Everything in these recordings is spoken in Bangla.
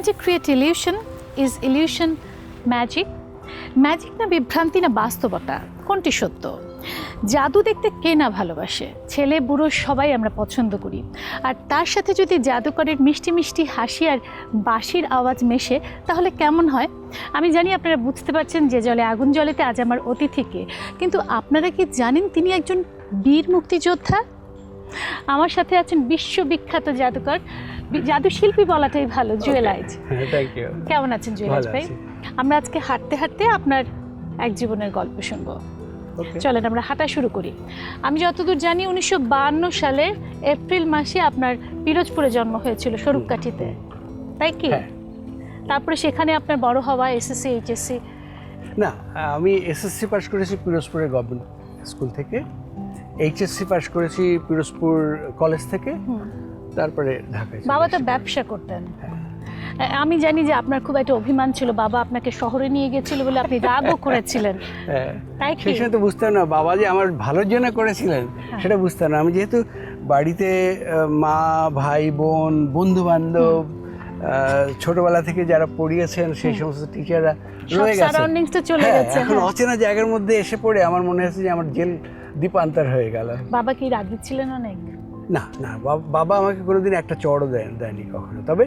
magic create illusion? Is illusion magic? Magic না বিভ্রান্তি না বাস্তবতা, কোনটি সত্য? জাদু দেখতে কে না ভালোবাসে? ছেলে বুড়ো সবাই আমরা পছন্দ করি। আর তার সাথে যদি জাদুকরের মিষ্টি মিষ্টি হাসি আর বাঁশির আওয়াজ মেশে তাহলে কেমন হয়? আমি জানি আপনারা বুঝতে পারছেন যে জলে আগুন জ্বলেতে আজ আমার অতিথিকে, কিন্তু আপনারা কি জানেন তিনি একজন বীর মুক্তিযোদ্ধা? আমার সাথে আছেন বিশ্ববিখ্যাত জাদুকর, জাদুশিল্পী বলাটাই ভালো, জুয়েল আইচ। Thank you. কেমন আছেন জুয়েল আইচ ভাই? আমরা আজকে হাঁটতে হাঁটতে আপনার এক জীবনের গল্প শুনবো। চলেন আমরা হাঁটা শুরু করি। আমি যতদূর জানি 1952 সালের এপ্রিল মাসে আপনার পিরোজপুরে জন্ম হয়েছিল, স্বরূপকাঠিতে, তাই কি? তারপরে সেখানে আপনার বড় হওয়া, এসএসসি এইচএসসি? না, আমি এসএসসি পাস করেছি পিরোজপুরের গভর্নমেন্ট স্কুল থেকে, এইচএসসি পাস করেছি পিরোজপুর কলেজ থেকে, তারপরে ঢাকায়। বাবা তো ব্যবসা করতেন। আমি জানি যে আপনার খুব একটা অভিমান ছিল, বাবা আপনাকে শহরে নিয়ে গেছিল বলে আপনি রাগও করেছিলেন, তাই কি? সেই সময় তো বুঝতাম না বাবা যে আমার ভালোর জন্য করেছিলেন, সেটা বুঝতাম না। আমি যেহেতু বাড়িতে মা, ভাই, বোন, বন্ধু বান্ধব, ছোটবেলা থেকে যারা পড়িয়েছেন সেই সমস্ত টিচাররা রয়ে গেছে, এখন অচেনা জায়গার মধ্যে এসে পড়ে আমার মনে হচ্ছে যে আমার জেল দ্বীপান্তর হয়ে গেল। বাবা কি রাগী ছিলেন অনেক? না না, বাবা আমাকে কোনোদিন একটা চড়ও দেয়নি কখনো, তবে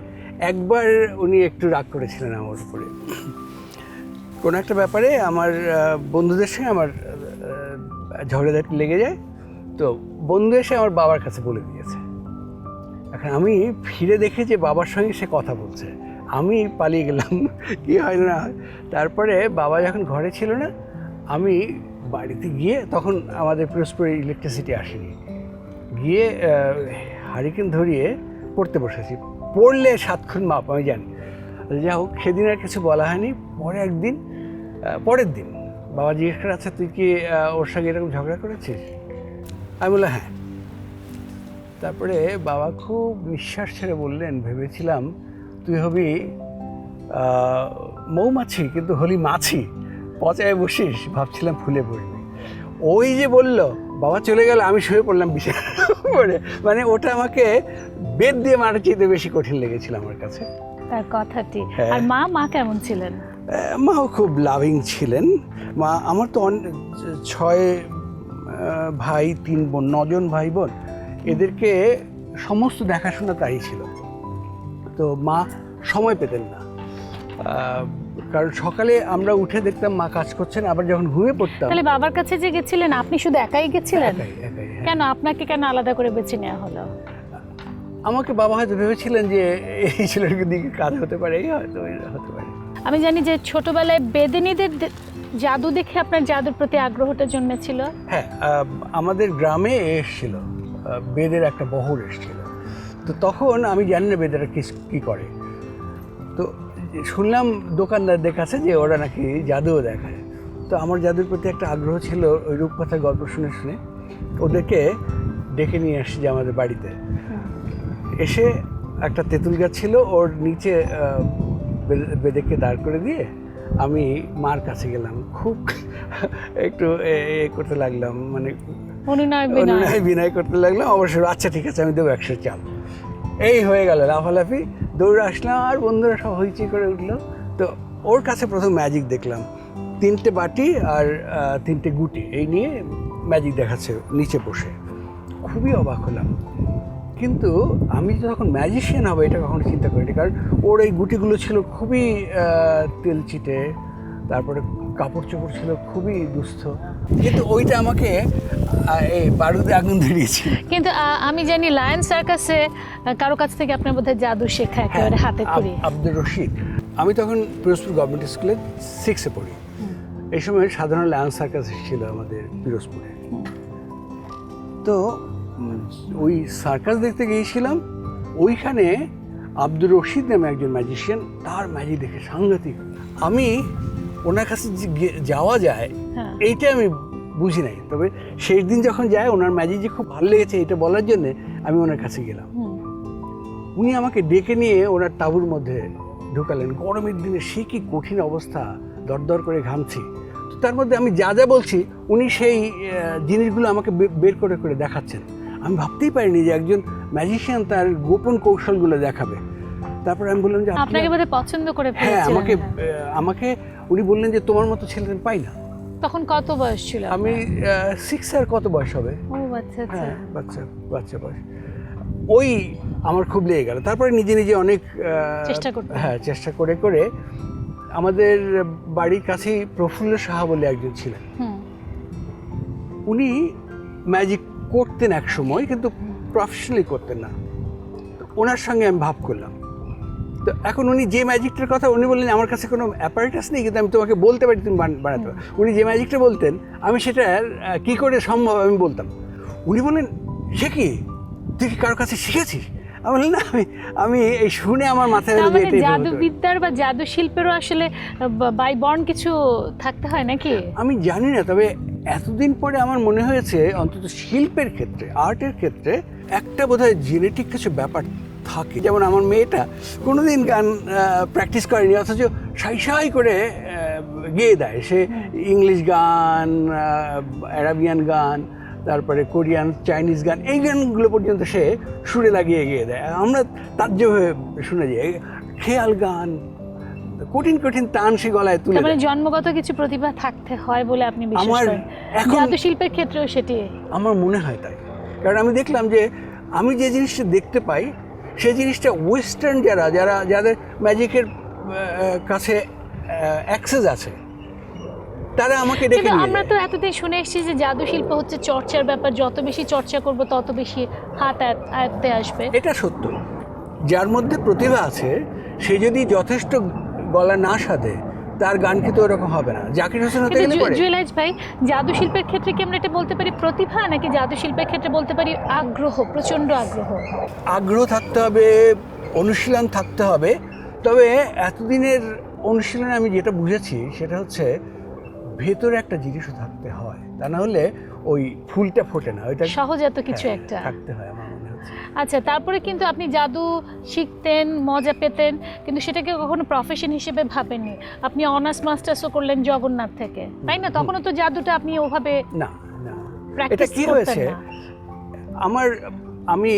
একবার উনি একটু রাগ করেছিলেন আমার উপরে কোনো একটা ব্যাপারে। আমার বন্ধুদের সঙ্গে আমার ঝগড়াঝাটি লেগে যায়, তো বন্ধু এসে আমার বাবার কাছে বলে দিয়েছে। এখন আমি ফিরে দেখি যে বাবার সঙ্গে সে কথা বলছে, আমি পালিয়ে গেলাম, কি হয় না হয়। তারপরে বাবা যখন ঘরে ছিল না, আমি বাড়িতে গিয়ে, তখন আমাদের পিরোজপুরে ইলেকট্রিসিটি আসেনি, গিয়ে হারিকেন ধরিয়ে পড়তে বসেছি। পড়লে 7 খুন মাপ, আমি জানি। যা হোক, সেদিন আর কিছু বলা হয়নি। পরের দিন বাবা জিজ্ঞেস করে, আচ্ছা তুই কি ওর সঙ্গে এরকম ঝগড়া করেছিস? আমি বললাম হ্যাঁ। তারপরে বাবা খুব নিঃশ্বাস ছেড়ে বললেন, ভেবেছিলাম তুই হবি মৌমাছি, কিন্তু হলি মাছি, পচায় বসিস, ভাবছিলাম ফুলে পড়বি। ওই যে বললো, বাবা চলে গেল, আমি শুয়ে পড়লাম বিছানা পড়ে। মানে ওটা আমাকে বেদ দিয়ে মারা চেয়ে বেশি কঠিন লেগেছিল আমার কাছে, তার কথাটি। আর মা কেমন ছিলেন? মাও খুব লাভিং ছিলেন। মা, আমার তো 6 ভাই 3 বোন, 9 জন ভাই বোন, এদেরকে সমস্ত দেখাশোনা তাই ছিল। তো মা সময় পেতেন না, কারণ সকালে আমরা উঠে দেখতাম মা কাজ করছেন, আবার যখন ঘুমিয়ে পড়তাম। তাহলে বাবার কাছে যে গেছিলেন আপনি শুধু একাই গেছিলেন? একাই। কেন আপনাকে কেন আলাদা করে বেছে নেওয়া হলো? আমাকে বাবা হয়তো ভেবেছিলেন যে এই ছেলের দিকে কাজ হতে পারে, এই হয়তো হতে পারে। আমি জানি যে ছোটবেলায় বেদিনীদের জাদু দেখে আপনার জাদুর প্রতি আগ্রহটা জন্মেছিল। হ্যাঁ, আমাদের গ্রামে এসেছিল, বেদের একটা বহর এসেছিল। তো তখন আমি জানি না বেদেরা কী করে, তো শুনলাম দোকানদারদের কাছে যে ওরা নাকি জাদুও দেখায়। তো আমার জাদুর প্রতি একটা আগ্রহ ছিল, ওই রূপকথার গল্প শুনে শুনে ওদেরকে ডেকে নিয়ে আসছি যে আমাদের বাড়িতে। এসে একটা তেঁতুল গাছ ছিল, ওর নিচে বেদেকে দাঁড় করে দিয়ে আমি মার কাছে গেলাম, খুব একটু করতে লাগলাম, মানে অনুনয় বিনয় করতে লাগলাম। অবশ্য আচ্ছা ঠিক আছে, আমি দেবো 100 চাল। এই হয়ে গেল লাফালাফি, দৌড়ে আসলাম, আর বন্ধুরা সব হইচই করে উঠলো। তো ওর কাছে প্রথম ম্যাজিক দেখলাম, 3টে বাটি আর 3টে গুটি, এই নিয়ে ম্যাজিক দেখাচ্ছে নিচে বসে। খুবই অবাক হলাম, কিন্তু আমি যখন ম্যাজিশিয়ান হবো এটা কখনো চিন্তা করিনি, কারণ ওর এই গুটিগুলো ছিল খুবই তেলচিটে, তারপরে কাপড় চোপড় ছিল খুবই দুস্থ, কিন্তু ওইটা আমাকে এই বারুদে আগুন ধরিয়েছিল। কিন্তু আমি জানি লায়ন সার্কাসে কারো কাছ থেকে আপনার বোধহয় জাদু শেখা একেবারে হাতে খড়ি। আব্দুর রশিদ। আমি তখন পিরোজপুর গভর্নমেন্ট স্কুলে 6-এ পড়ি। এই সময় সাধারণ লায়ন সার্কাস ছিল আমাদের পিরোজপুরে। তো ওই সার্কাস দেখতে গিয়েছিলাম, ওইখানে আব্দুর রশিদ নামে একজন ম্যাজিশিয়ান, তার ম্যাজিক দেখে সাংঘাতিক। আমি ওনার কাছে যাওয়া যায় এইটা আমি বুঝি নাই, তবে শেষ দিন যখন যায় ওনার ম্যাজিক যে খুব ভালো লেগেছে এটা বলার জন্যে আমি ওনার কাছে গেলাম। উনি আমাকে ডেকে নিয়ে ওনার তাঁবুর মধ্যে ঢুকালেন। গরমের দিনে সে কি কঠিন অবস্থা, দরদর করে ঘামছি। তো তার মধ্যে আমি যা যা বলছি উনি সেই জিনিসগুলো আমাকে বের করে করে দেখাচ্ছেন। আমি ভাবতেই পারিনি যে একজন ম্যাজিশিয়ান তার গোপন কৌশলগুলো দেখাবে। তারপরে আমি বললাম যে আপনাকে বোধহয় পছন্দ করে হ্যাঁ, ফেলেছিলেন। আমাকে উনি বললেন যে তোমার মতো ছেলে আমি পাই না। তখন কত বয়স ছিল আমি আপনার? 6 আর কত বয়স হবে? ও আচ্ছা আচ্ছা। হ্যাঁ, বাচ্চা বয়স। ওই আমার খুব লেগে গেল। তারপরে নিজে নিজে অনেক চেষ্টা করতেন। হ্যাঁ, চেষ্টা করে করে আমাদের বাড়ির কাছেই প্রফুল্ল সাহা বলে একজন ছিলেন। হুম। উনি ম্যাজিক করতেন এক সময়, কিন্তু প্রফেশনালি করতেন না। তো ওনার সঙ্গে আমি ভাব করলাম। তো এখন উনি যে ম্যাজিকটার কথা উনি বললেন আমার কাছে কোনো অ্যাপারেটাস নেই, কিন্তু আমি তোমাকে বলতে পারি, তুমি বানাতে পারো। উনি যে ম্যাজিকটা বলতেন আমি সেটা কী করে সম্ভব আমি বলতাম। উনি বললেন সে কি, তুই কি কারোর কাছে শিখেছিস? আমি বললাম না, আমি এই শুনে আমার মাথায় তার মানে জাদুবিদ্যার বা জাদু শিল্পেরও আসলে বাই বর্ন কিছু থাকতে হয় নাকি? আমি জানি না, তবে এতদিন পরে আমার মনে হয়েছে অন্তত শিল্পের ক্ষেত্রে, আর্টের ক্ষেত্রে একটা বোধহয় জেনেটিক কিছু ব্যাপার থাকে। যেমন আমার মেয়েটা কোনোদিন গান প্র্যাকটিস করেনি, অথচ সাই করে গেয়ে দেয়। সে ইংলিশ গান, অ্যারাবিয়ান গান, তারপরে কোরিয়ান, চাইনিজ গান, এই গানগুলো পর্যন্ত সে সুরে লাগিয়ে গিয়ে দেয়। আমরা তাজ্জবে শুনে যাই। খেয়াল গান, কঠিন কঠিন তান সে গলায় তুলে। মানে জন্মগত কিছু প্রতিভা থাকতে হয় বলে আপনি বিশ্বাস করেন? এখন জাদু শিল্পের ক্ষেত্রেও সেটি আমার মনে হয় তাই। কারণ আমি দেখলাম যে আমি যে জিনিসটা দেখতে পাই সেই জিনিসটা ওয়েস্টার্ন যাদের ম্যাজিকের কাছে অ্যাক্সেস আছে তারা আমাকে ডেকে নিয়ে যায়। আমরা তো এতদিন শুনে এসেছি যে জাদু শিল্প হচ্ছে চর্চার ব্যাপার, যত বেশি চর্চা করব তত বেশি হাত আয়ত্তে আসবে। এটা সত্য। যার মধ্যে প্রতিভা আছে সে যদি যথেষ্ট গলা না সাধে তার গান কিন্তু ওরকম হবে না। জাকির হোসেন হতে গেলে পরে জুয়েলাইজ ভাই, জাদু শিল্পের ক্ষেত্রে কি আমরা এটা বলতে পারি প্রতিভা, নাকি জাদু শিল্পের ক্ষেত্রে বলতে পারি আগ্রহ, প্রচন্ড আগ্রহ থাকতে হবে, অনুশীলন থাকতে হবে। তবে এতদিনের অনুশীলনে আমি যেটা বুঝেছি সেটা হচ্ছে ভেতরে একটা জিনিসও থাকতে হয়, তা না হলে ওই ফুলটা ফোটে না। ওইটা সহজ এত কিছু একটা থাকতে হয় আমার মনে হচ্ছে। আচ্ছা, তারপরে কিন্তু আপনি জাদু শিখতেন, মজা পেতেন, কিন্তু সেটাকে কখনো প্রফেশন হিসেবে ভাবেননি। আপনি অনার্স মাস্টার্সও করলেন জগন্নাথ থেকে, তাই না? তখনও তো জাদুটা আপনি ওভাবে না এটা কি হয়েছে, আমি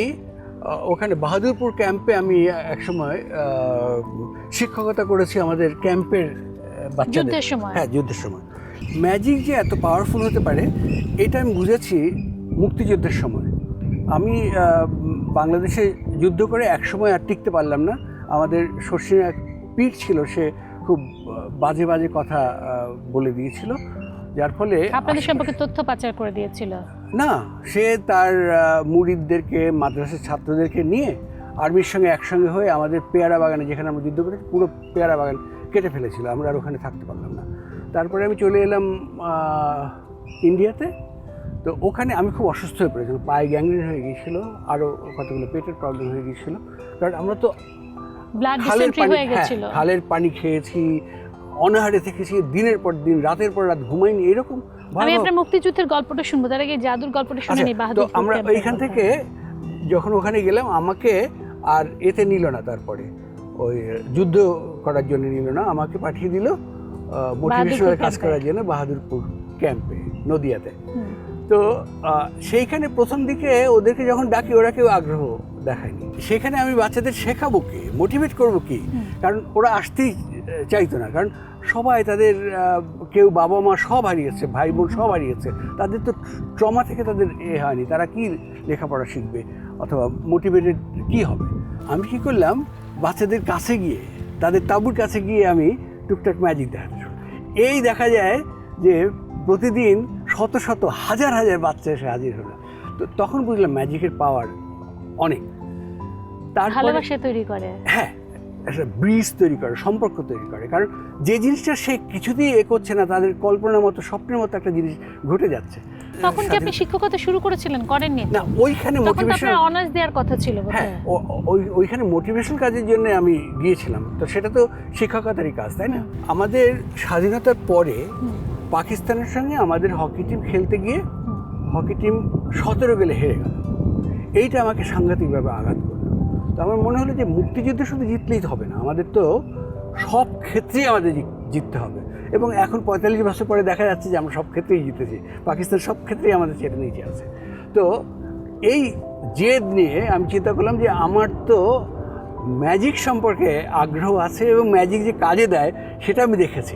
ওখানে বাহাদুরপুর ক্যাম্পে আমি একসময় শিক্ষকতা করেছি আমাদের ক্যাম্পের বাচ্চাদের। যুদ্ধের সময় ম্যাজিক যে এত পাওয়ারফুল হতে পারে এটা আমি বুঝেছি মুক্তিযুদ্ধের সময়। আমি বাংলাদেশে যুদ্ধ করে একসময় আর টিকতে পারলাম না। আমাদের শর্ষিনা এক পীর ছিল, সে খুব বাজে বাজে কথা বলে দিয়েছিল, যার ফলে আপনাদের সম্পর্কে তথ্য পাচার করে দিয়েছিল। না, সে তার মুরিদদেরকে, মাদ্রাসার ছাত্রদেরকে নিয়ে আর্মির সঙ্গে একসঙ্গে হয়ে আমাদের পেয়ারা বাগানে, যেখানে আমরা যুদ্ধ করেছি, পুরো পেয়ারা বাগান কেটে ফেলেছিল। আমরা আর ওখানে থাকতে পারলাম না। তারপরে আমি চলে এলাম ইন্ডিয়াতে। তো ওখানে আমি খুব অসুস্থ হয়ে পড়েছিলাম, পায়ে গ্যাংগ্রিন হয়ে গিয়েছিলো, আরও কতগুলো পেটের প্রবলেম হয়ে গিয়েছিলো। কারণ আমরা তো খালের পানি খেয়েছি, অনাহারে থেকেছি, দিনের পর দিন, রাতের পর রাত ঘুমাইনি, এরকম। আমি আপনার মুক্তিযুদ্ধের গল্পটা শুনবো, তার আগে জাদুর গল্পটা শুনে নিই। তো আমরা ওইখান থেকে যখন ওখানে গেলাম, আমাকে আর এতে নিল না, তারপরে ওই যুদ্ধ করার জন্য নিল না, আমাকে পাঠিয়ে দিল মোটিভেশনাল কাজ করার জন্য বাহাদুরপুর ক্যাম্পে, নদিয়াতে। তো সেইখানে প্রথম দিকে ওদেরকে যখন ডাকি ওরা কেউ আগ্রহ দেখায়নি। সেখানে আমি বাচ্চাদের শেখাবো কি, মোটিভেট করবো কি, কারণ ওরা আসতেই চাইতো না। কারণ সবাই তাদের কেউ বাবা মা সব হারিয়েছে, ভাই বোন সব হারিয়েছে, তাদের তো ট্রমা থেকে তাদের হয়নি, তারা কি লেখাপড়া শিখবে অথবা মোটিভেটেড কি হবে। আমি কি করলাম, বাচ্চাদের কাছে গিয়ে, তাদের তাঁবুর কাছে গিয়ে আমি টুকটাক ম্যাজিক দেখাতে শুরু। এই দেখা যায় যে প্রতিদিন শত শত হাজার হাজার বাচ্চা এসে হাজির হলো। তো তখন বুঝলাম ম্যাজিকের পাওয়ার অনেক। ভালোবাসা তৈরি করে, হ্যাঁ, একটা ব্রিজ তৈরি করে, সম্পর্ক তৈরি করে। কারণ যে জিনিসটা সে কিছুতেই করছে না, তাদের কল্পনার মতো, স্বপ্নের মতো একটা জিনিস ঘটে যাচ্ছে। তখন কি আপনি শিক্ষকতা শুরু করেছিলেন? করেননি না, ওইখানে মোটিভেশন, অনার্স দেওয়ার কথা ছিল। হ্যাঁ, ওইখানে মোটিভেশন কাজের জন্য আমি গিয়েছিলাম। তো সেটা তো শিক্ষকতারই কাজ, তাই না? আমাদের স্বাধীনতার পরে পাকিস্তানের সঙ্গে আমাদের হকি টিম খেলতে গিয়ে হকি টিম 17 গোলে হেরে গেল। এইটা আমাকে সাংঘাতিকভাবে আঘাত করলো। তো আমার মনে হলো যে মুক্তিযুদ্ধে শুধু জিতলেই হবে না, আমাদের তো সব ক্ষেত্রেই আমাদের জিততে হবে। এবং এখন 45 বছর পরে দেখা যাচ্ছে যে আমরা সব ক্ষেত্রেই জিতেছি, পাকিস্তান সব ক্ষেত্রেই আমাদের চেটে নিচে আছে। তো এই জেদ নিয়ে আমি চিন্তা করলাম যে আমার তো ম্যাজিক সম্পর্কে আগ্রহ আছে এবং ম্যাজিক যে কাজে দেয় সেটা আমি দেখেছি।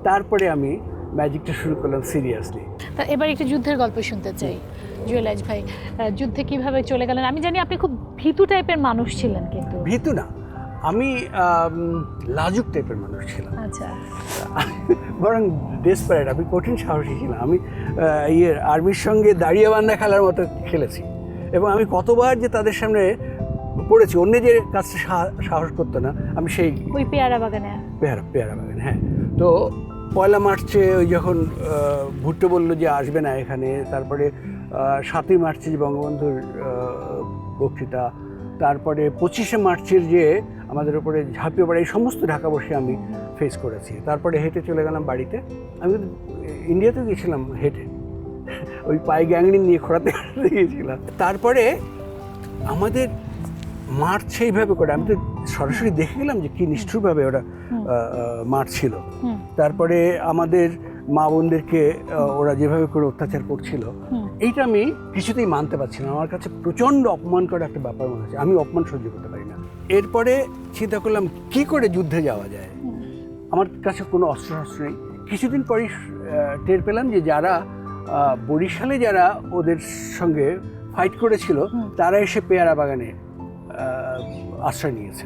তারপরে আমি ম্যাজিকটা শুরু করলাম সিরিয়াসলি। তা এবার একটু যুদ্ধের গল্প শুনতে চাই জুয়েল আজ ভাই, যুদ্ধে কিভাবে চলে গেলেন? আমি জানি আপনি খুব ভীতু টাইপের মানুষ ছিলেন, কিন্তু ভীতু না, আমি লাজুক টাইপের মানুষ ছিলাম। আচ্ছা, বরং ডেসপারেট, আমি কঠিন সাহসী ছিলাম। আমি আর্মির সঙ্গে দাঁড়িয়ে বান্ধা খেলার মতো খেলেছি এবং আমি কতবার যে তাদের সামনে পড়েছি, অন্য যে কাজটা সাহস করতো না, আমি সেই ওই পেয়ারা বাগানে। পেয়ারা বাগান, হ্যাঁ। তো পয়লা মার্চে ওই যখন ভুট্টো বললো যে আসবে না এখানে, তারপরে 7ই মার্চে যে বঙ্গবন্ধুর বক্তৃতা, তারপরে 25শে মার্চের যে আমাদের উপরে ঝাঁপিয়ে পড়ে, এই সমস্ত ঢাকাবাসী আমি ফেস করেছি। তারপরে হেঁটে চলে গেলাম বাড়িতে। আমি কিন্তু ইন্ডিয়াতে গিয়েছিলাম হেঁটে, ওই পায়ে গ্যাংরিন নিয়ে খোঁড়াতে গিয়েছিলাম। তারপরে আমাদের মার্চ সেইভাবে করে, আমি তো সরাসরি দেখে গেলাম যে কী নিষ্ঠুরভাবে ওরা মার্চ ছিল। তারপরে আমাদের মা বোনদেরকে ওরা যেভাবে করে অত্যাচার করছিল, এইটা আমি কিছুতেই মানতে পারছি না। আমার কাছে প্রচণ্ড অপমান করা একটা ব্যাপার মনে হচ্ছে, আমি অপমান সহ্য করতে পারি না। এরপরে চিন্তা করলাম কি করে যুদ্ধে যাওয়া যায়। আমার কাছে কোনো অস্ত্র নেই। কিছুদিন পরেই টের পেলাম যে যারা বরিশালে যারা ওদের সঙ্গে ফাইট করেছিল, তারা এসে পেয়ারা বাগানে আশ্রয় নিয়েছে,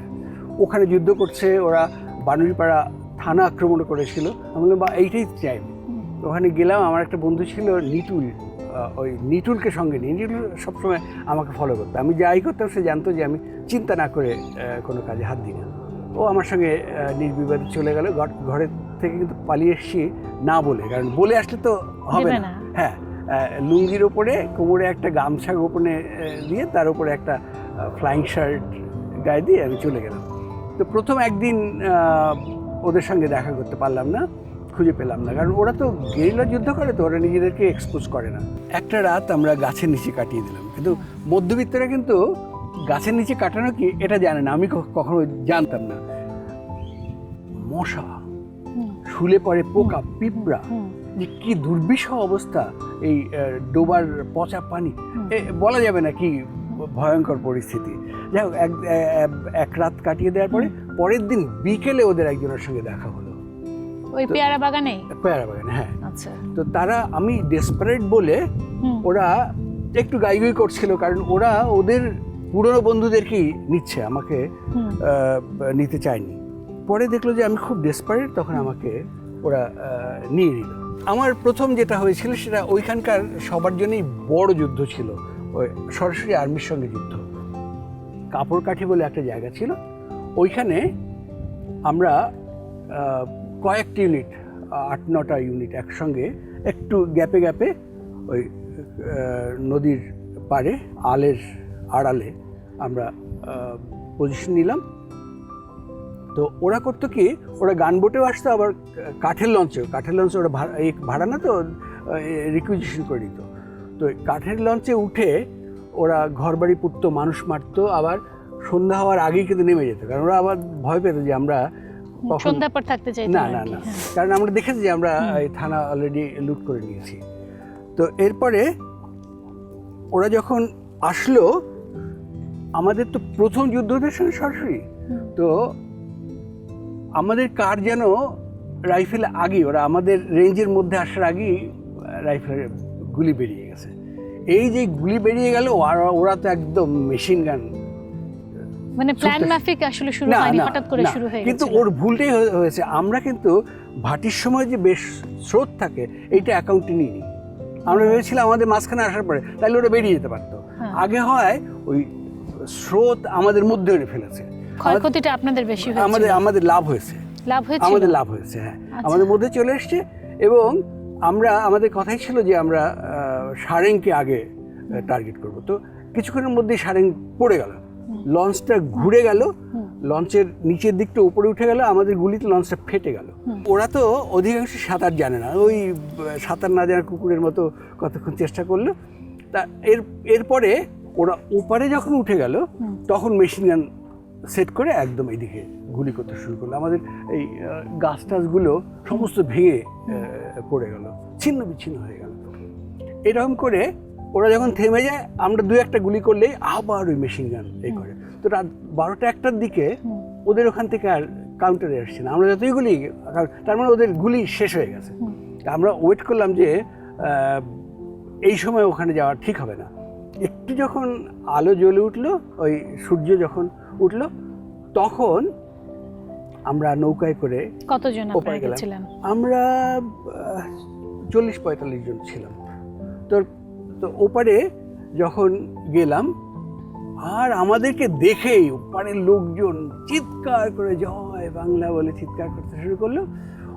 ওখানে যুদ্ধ করছে। ওরা বানুড়িপাড়া থানা আক্রমণ করেছিল। আমি বললাম বা এইটাই চাই। ওখানে গেলাম, আমার একটা বন্ধু ছিল নিটুল, ওই নিটুলকে সঙ্গে নিয়ে। নিটুল সবসময় আমাকে ফলো করতো, আমি যাই করতাম সে জানতো যে আমি চিন্তা না করে কোনো কাজে হাত দিই না। ও আমার সঙ্গে নির্বিবাদে চলে গেল। ঘরের থেকে কিন্তু পালিয়ে এসেছি না বলে, কারণ বলে আসলে তো হবে না। হ্যাঁ, লুঙ্গির ওপরে কোমরে একটা গামছা গোপনে দিয়ে তার উপরে একটা ফ্লাইং শার্ট গায়ে দিয়ে আমি চলে গেলাম। তো প্রথম একদিন ওদের সঙ্গে দেখা করতে পারলাম না, খুঁজে পেলাম না, কারণ ওরা তো গেরিলা যুদ্ধ করে, তো ওরা নিজেদেরকে এক্সপোজ করে না। একটা রাত আমরা গাছের নিচে কাটিয়ে দিলাম, কিন্তু মধ্যবিত্তরা কিন্তু গাছের নিচে কাটানো কি এটা জানে না, আমি কখনো জানতাম না। মশা, শুলে পড়ে পোকা, পিঁপড়া, যে কি দুর্বিষহ অবস্থা, এই ডোবার পচা পানি, বলা যাবে না কি ভয়ঙ্কর পরিস্থিতি। যাই হোক, এক রাত কাটিয়ে দেওয়ার পরে পরের দিন বিকেলে ওদের একজনের সঙ্গে দেখা হলো ওই পেয়ারা বাগানে। হ্যাঁ। আচ্ছা। তো তারা, আমি ডেসপারেট বলে ওরা একটু গাইগুই করছিল, কারণ ওরা ওদের পুরনো বন্ধুদেরকেই নিচ্ছে, আমাকে নিতে চায়নি। পরে দেখলো যে আমি খুব ডেসপারেট, তখন আমাকে ওরা নিয়ে নিল। আমার প্রথম যেটা হয়েছিল সেটা ওইখানকার সবার জন্যই বড় যুদ্ধ ছিল, ওই সরাসরি আর্মির সঙ্গে যুদ্ধ। কাপড়কাঠি বলে একটা জায়গা ছিল, ওইখানে আমরা কয়েকটি ইউনিট, 8-9টা ইউনিট একসঙ্গে একটু গ্যাপে গ্যাপে ওই নদীর পাড়ে আলের আড়ালে আমরা পজিশন নিলাম। তো ওরা করতো কি, ওরা গানবোটেও আসতো, আবার কাঠের লঞ্চে ওরা ভাড়া না তো রিকুইজিশন করে দিত। তো কাঠের লঞ্চে উঠে ওরা ঘরবাড়ি পুড়তো, মানুষ মারতো, আবার সন্ধ্যা হওয়ার আগেই কিন্তু নেমে যেত, কারণ ওরা আবার ভয় পেত যে আমরা সন্ধ্যা পর থাকতে চাই না, কারণ আমরা দেখেছি যে আমরা এই থানা অলরেডি লুট করে নিয়েছি। তো এরপরে ওরা যখন আসলো, আমাদের তো প্রথম যুদ্ধ ওদের সঙ্গে সরাসরি, তো আমাদের কার যেন রাইফেল আগেই, ওরা আমাদের রেঞ্জের মধ্যে আসার আগেই রাইফেলের গুলি বেরিয়ে গেছে। এই যে গুলি বেরিয়ে গেল, ওরা তো একদম মেশিন গান, মানে প্ল্যান মাফিক আসলে শুরু হয়নি, হঠাৎ করে শুরু হয়ে গেছে। কিন্তু ওর ভুলটাই হয়েছে। আমরা কিন্তু ভাটির সময় যে বেশ স্রোত থাকে, এইটা অ্যাকাউন্টে নিইনি। আমরা ভেবেছিলাম আমাদের মাঝখানে আসার পরে তাহলে ওরা বেরিয়ে যেতে পারতো। আগে হয় ওই স্রোত আমাদের মধ্যে ফেলেছে, ক্ষয়ক্ষতিটা আপনাদের বেশি হয়েছে, আমাদের লাভ হয়েছে, হ্যাঁ, আমাদের মধ্যে চলে এসছে। এবং আমাদের কথাই ছিল যে আমরা সারেংকে আগে টার্গেট করব। তো কিছুক্ষণের মধ্যেই সারেং পড়ে গেল, লঞ্চটা ঘুরে গেল, লঞ্চের নিচের দিকটা উপরে উঠে গেল, আমাদের গুলিতে লঞ্চটা ফেটে গেল। ওরা তো অধিকাংশ সাঁতার জানে না, ওই সাঁতার না জানা কুকুরের মতো কতক্ষণ চেষ্টা করলো। তা এরপরে ওরা ওপারে যখন উঠে গেল, তখন মেশিন গান সেট করে একদম এইদিকে গুলি করতে শুরু করলো। আমাদের এই গাছ টাছগুলো সমস্ত ভেঙে পড়ে গেল, ছিন্ন বিচ্ছিন্ন হয়ে গেল। এরকম করে ওরা যখন থেমে যায়, আমরা 2-1টা গুলি করলেই আবার ওই মেশিন গান করে। তো রাত 12টা 1টার দিকে ওদের ওখান থেকে আর কাউন্টারে আসছে না। আমরা যতই গুলি, তার মানে ওদের গুলি শেষ হয়ে গেছে। আমরা ওয়েট করলাম যে এই সময় ওখানে যাওয়া ঠিক হবে না। একটু যখন আলো জ্বলে উঠলো, ওই সূর্য যখন উঠলো, তখন আমরা নৌকায় করে কতজন ওপারে আপনারা গেলাম। গেছিলেন? আমরা 40-45 জন ছিলাম। তো ওপারে যখন গেলাম, আর আমাদেরকে দেখেই ওপারের লোকজন চিৎকার করে জয় বাংলা বলে চিৎকার করতে শুরু করলো।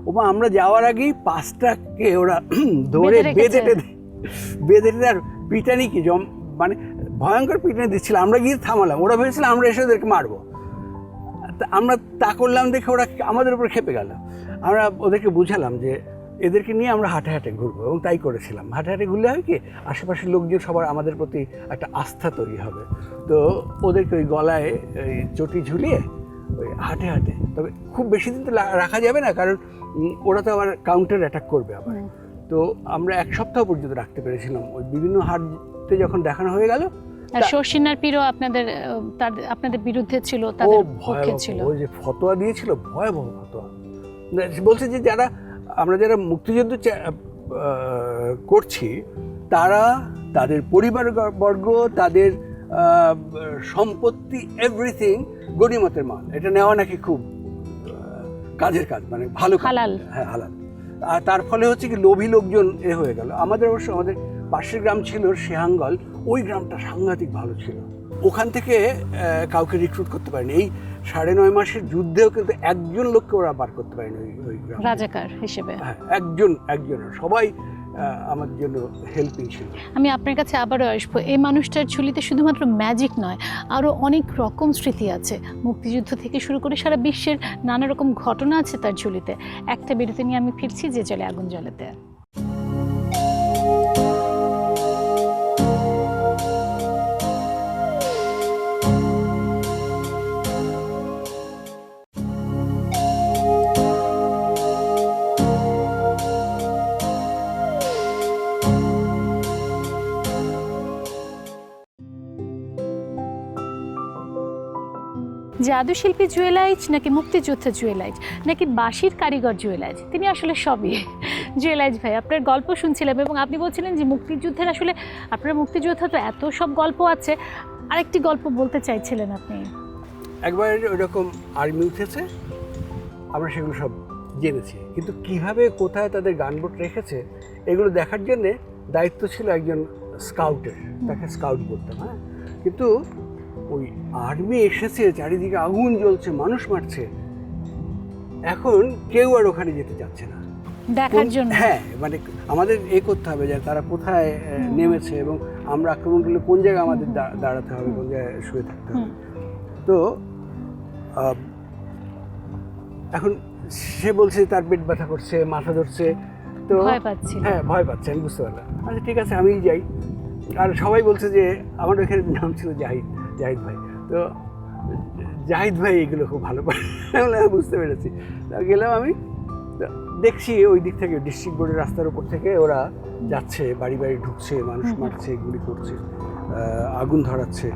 ওবা আমরা যাওয়ার আগেই 5টাকে ওরা ধরে বেঁধে আর পিটানি কি মানে ভয়ঙ্কর পিটানি দিচ্ছিল। আমরা গিয়ে থামালাম, ওরা ভেবেছিল আমরা এসে ওদেরকে মারবো। আমরা তা করলাম দেখে ওরা আমাদের উপর খেপে গেল। আমরা ওদেরকে বুঝালাম যে এদেরকে নিয়ে আমরা হাঁটে হাঁটে ঘুরবো, এবং তাই করেছিলাম। হাঁটে হাঁটে ঘুরলে হয় কি, আশেপাশের লোকজন সবার আমাদের প্রতি একটা আস্থা তৈরি হবে। তো ওদেরকে ওই গলায় ওই চটি ঝুলিয়ে ওই হাঁটে হাঁটে, তবে খুব বেশি দিন তো রাখা যাবে না, কারণ ওরা তো আবার কাউন্টার অ্যাটাক করবে আবার। তো আমরা 1 সপ্তাহ পর্যন্ত রাখতে পেরেছিলাম। ওই বিভিন্ন হাটে যখন দেখানো হয়ে গেল, আর শর্ষিনার পীরও আপনাদের বিরুদ্ধে ছিল, তাদের পক্ষে ছিল। ওই যে ফতোয়া দিয়েছিল, ভয়াবহ ফতোয়া। বলছে যে আমরা যারা মুক্তিযুদ্ধ করছি, তারা তাদের পরিবারবর্গ, তাদের সম্পত্তি, এভরিথিং গনিমতের মাল, এটা নেওয়া নাকি খুব কাজের কাজ, মানে ভালো হালাল। হ্যাঁ, হালাল। আর তার ফলে হচ্ছে কি লোভী লোকজন হয়ে গেল। আমাদের পাশের গ্রাম ছিল শেহাঙ্গল, ওই গ্রামটা সাংঘাতিক ভালো ছিল। ওখান থেকে কাউকে রিক্রুট করতে পারেনি। এই 9.5 মাসের যুদ্ধেও কিন্তু একজন লোককে ওরা বার করতে পারেনি ওই গ্রাম রাজাকার হিসেবে। হ্যাঁ, একজন সবাই আমাদের জন্য হেল্পিং ছিল। আমি আপনার কাছে আবারও আসবো। এই মানুষটার ঝুলিতে শুধুমাত্র ম্যাজিক নয়, আরও অনেক রকম স্মৃতি আছে। মুক্তিযুদ্ধ থেকে শুরু করে সারা বিশ্বের নানা রকম ঘটনা আছে তার ঝুলিতে। একটা বিরতি নিয়ে আমি ফিরছি যে জলে আগুন জ্বলাতে। জাদুশিল্পী জুয়েলাইজ নাকি মুক্তিযোদ্ধা জুয়েলাইজ নাকি বাঁশির কারিগর জুয়েলাইজ, তিনি আসলে সবই। জুয়েলাইজ ভাই, আপনার গল্প শুনছিলাম এবং আপনি বলছিলেন যে মুক্তিযুদ্ধের আসলে আপনার মুক্তিযোদ্ধা তো এত সব গল্প আছে, আরেকটি গল্প বলতে চাইছিলেন আপনি। একবার ওইরকম আর্মি উঠেছে, আমরা সেগুলো সব জেনেছি, কিন্তু কিভাবে কোথায় তাদের গানবোট রেখেছে এগুলো দেখার জন্যে দায়িত্ব ছিল একজন স্কাউটের, তাকে স্কাউট করতাম। হ্যাঁ, কিন্তু ওই আর্মি এসেছে, চারিদিকে আগুন জ্বলছে, মানুষ মারছে, এখন কেউ আর ওখানে যেতে চাচ্ছে না দেখার জন্য। হ্যাঁ, মানে আমাদের করতে হবে যে তারা কোথায় নেমেছে এবং আমরা আক্রমণ করলে কোন জায়গায় আমাদের দাঁড়াতে হবে, কোন জায়গায় শুয়ে থাকতে হবে। তো এখন সে বলছে তার পেট ব্যথা করছে, মাথা ধরছে, তো হ্যাঁ ভয় পাচ্ছে। আমি বুঝতে পারলাম, আচ্ছা ঠিক আছে আমিই যাই। আর সবাই বলছে যে আমার ওখানে নাম ছিল জাহিদ ভাই। তো জাহিদ ভাই এগুলো খুব ভালো পারে, আমি বুঝতে পেরেছি। গেলাম আমি, দেখছি ওই দিক থেকে ডিস্ট্রিক্ট বোর্ডের রাস্তার উপর থেকে ওরা যাচ্ছে, বাড়ি বাড়ি ঢুকছে, মানুষ মারছে, গুলি করছে, আগুন ধরাচ্ছে।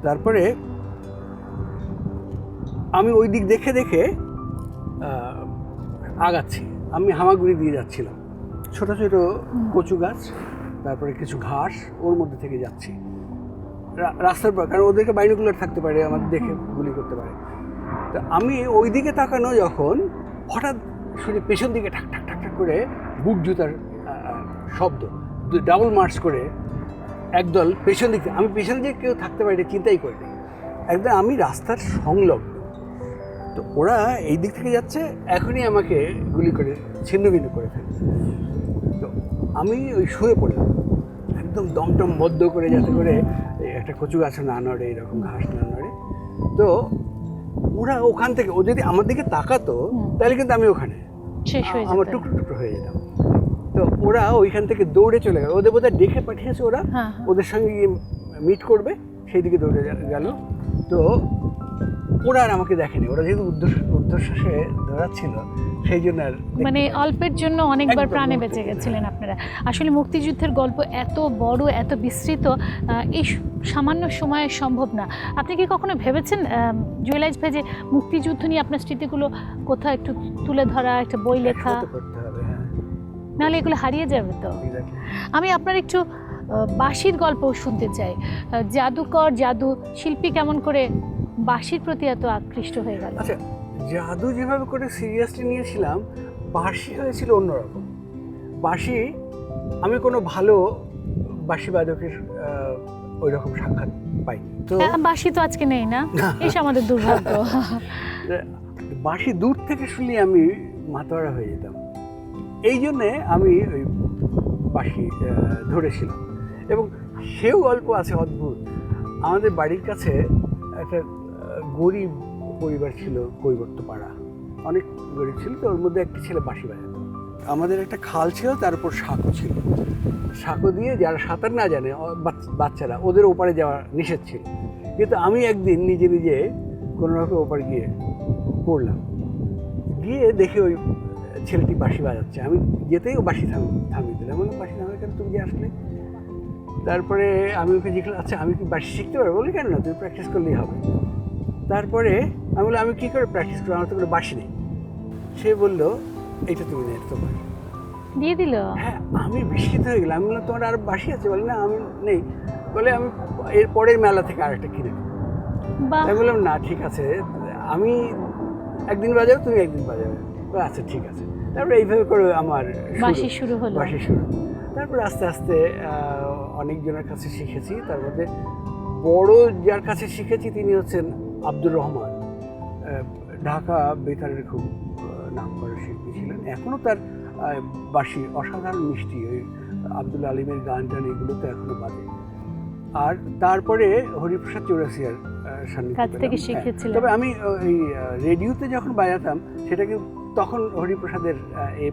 তারপরে আমি ওই দিক দেখে দেখে আগাচ্ছি। আমি হামাগুড়ি দিয়ে যাচ্ছিলাম, ছোট ছোট কচু গাছ, তারপরে কিছু ঘাস, ওর মধ্যে থেকে যাচ্ছি রাস্তার পর, কারণ ওদেরকে বাইনোকুলার থাকতে পারে, আমাদের দেখে গুলি করতে পারে। তো আমি ওই দিকে তাকানো যখন হঠাৎ শুনি পেছন দিকে ঠাক ঠাক ঠাক ঠাক করে বুট জুতার শব্দ, ডাবল মার্চ করে একদল পেছন দিকে, আমি পেছন দিকে কেউ থাকতে পারি চিন্তাই করিনি। একদম আমি রাস্তার সংলগ্ন, তো ওরা এই দিক থেকে যাচ্ছে, এখনই আমাকে গুলি করে ছিন্ন ভিন্ন করে ফেলবে। তো আমি ওই শুয়ে পড়লাম একদম দমটম বদ্ধ করে, যাতে করে একটা কচু গাছ না নড়ে, এরকম ঘাস না নড়ে। তো ওরা ওখান থেকে, ও যদি আমার দিকে তাকাতো তাহলে কিন্তু আমি ওখানে আমার টুকরো টুকরো হয়ে যেতাম। তো ওরা ওইখান থেকে দৌড়ে চলে গেল, ওদের বোধহয় ডেকে পাঠিয়েছে ওরা ওদের সঙ্গে গিয়ে মিট করবে, সেই দিকে দৌড়ে গেল। তো ওরা আর আমাকে দেখেনি, ওরা যেহেতু ঊর্ধ্বশ্বাসে দৌড়াচ্ছিল সেই জন্য আর মানে অল্পের জন্য অনেকবার একদম প্রাণে মুহূর্তে, বেঁচে গেছিলেন আপনারা। আসলে মুক্তিযুদ্ধের গল্প এত বড়, এত বিস্তৃত, এই সামান্য সময়ে সম্ভব না। আপনি কি কখনো ভেবেছেন জুয়েল আইচ ভাই যে মুক্তিযুদ্ধ নিয়ে আপনার স্মৃতিগুলো কোথাও একটু তুলে ধরা, একটা বই লেখা? একসাথে করতে হবে, হ্যাঁ, নাহলে এগুলো হারিয়ে যাবে তো। exactly। আমি আপনার একটু বাঁশির গল্প শুনতে চাই। জাদুকর, জাদু শিল্পী কেমন করে বাঁশির প্রতি এত আকৃষ্ট হয়ে গেল? আচ্ছা, জাদু যেভাবে করে সিরিয়াসলি নিয়েছিলাম, বাঁশি হয়েছিল অন্যরকম। বাঁশি, আমি কোনো ভালো বাঁশি বাদকের ওই রকম সাক্ষাৎ পাই তো। বাঁশি তো আজকে নেই না, এই আমাদের দুর্ভাগ্য। বাঁশি দূর থেকে শুনলে আমি মাতোয়ারা হয়ে যেতাম, এই জন্যে আমি ওই বাঁশি ধরেছিলাম। এবং সেও গল্প আছে অদ্ভুত। আমাদের বাড়ির কাছে একটা গরিব পরিবার ছিল, কৈবর্তপাড়া, অনেক গরিব ছিল, তো ওর মধ্যে একটি ছেলে বাঁশি বাজাতো। আমাদের একটা খাল ছিল, তার উপর সাঁকো ছিল। সাঁকো দিয়ে যারা সাঁতার না জানে বাচ্চারা, ওদের ওপারে যাওয়া নিষেধ ছিল। কিন্তু আমি একদিন নিজে নিজে কোনোরকম ওপারে গিয়ে পড়লাম, গিয়ে দেখে ওই ছেলেটি বাঁশি বাজাচ্ছে। আমি যেতেই ও বাঁশি থামিয়ে দিলাম। বললাম, বাঁশি থামিয়ে কেন, তুমি যে আসলে? তারপরে আমি ওকে জিজ্ঞাসা, আচ্ছা আমি কি বাঁশি শিখতে পারবো? বলি, কেন না, তুমি প্র্যাকটিস করলেই হবে। তারপরে আমি বললাম, আমি কী করে প্র্যাকটিস করবো, আমার তো কোনো বাঁশি নেই। সে বললো, এইটা তুমি নেই, তোমার দিয়ে দিল। হ্যাঁ, আমি বিস্মিত হয়ে গেলাম। আমি বললাম, তোমার আর বাঁশি আছে? বলে, না আমি নেই। বলে, আমি এর পরের মেলা থেকে আরেকটা কিনে নেব। আমি বললাম, না ঠিক আছে, আমি একদিন বাজাবো, তুমি একদিন বাজাবে। আচ্ছা ঠিক আছে। তারপরে এইভাবে করে আমার বাঁশি শুরু হলো। বাঁশি শুরু। তারপরে আস্তে আস্তে অনেকজনের কাছে শিখেছি। তার মধ্যে বড় যার কাছে শিখেছি তিনি হচ্ছেন আব্দুর রহমান, ঢাকা বেতারের খুব নাম করা শিল্পী ছিলেন। এখনও তার বাঁশি অসাধারণ মিষ্টি, ওই আব্দুল আলিমের গান টান এগুলো তো এখনো বাজে। আর তারপরে হরিপ্রসাদ চৌরাসিয়ার কাছ থেকে শিখেছিলেন। তবে আমি ওই রেডিওতে যখন বাজাতাম, সেটা কিন্তু তখন হরিপ্রসাদের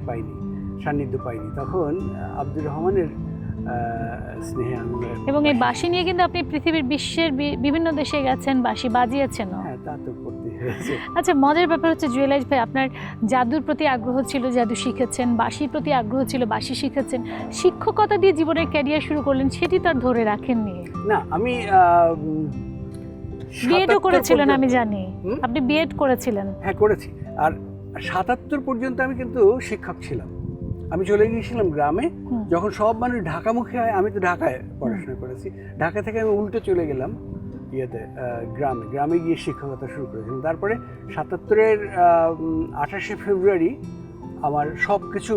পাইনি, সান্নিধ্য পাইনি। তখন আব্দুর রহমানের স্নেহে আমি। এবং এই বাঁশি নিয়ে কিন্তু আপনি পৃথিবীর বিশ্বের বিভিন্ন দেশে গেছেন, বাঁশি বাজিয়েছেন। হ্যাঁ, তা তো করতে হয়েছে। আচ্ছা, মজার ব্যাপার হচ্ছে জুয়েল আইচ ভাই, আপনার জাদুর প্রতি আগ্রহ ছিল, জাদু শিখেছেন, বাঁশির প্রতি আগ্রহ ছিল, বাঁশি শিখেছেন, শিক্ষকতা দিয়ে জীবনের ক্যারিয়ার শুরু করলেন, সেটি তো আর ধরে রাখেননি। না, আমি বিএডও করেছিলেন আমি জানি, আপনি বিএড করেছিলেন। হ্যাঁ, করেছি। আর ৭৭ পর্যন্ত আমি কিন্তু শিক্ষক ছিলাম। আমি চলে গিয়েছিলাম গ্রামে, যখন সব মানুষ ঢাকামুখী হয়। আমি তো ঢাকায় পড়াশোনা করেছি, ঢাকা থেকে আমি উল্টো চলে গেলাম ইয়েতে, গ্রামে গিয়ে শিক্ষকতা শুরু করেছিলাম। তারপরে ৭৭-এর ২৮শে ফেব্রুয়ারি আমার সব কিছু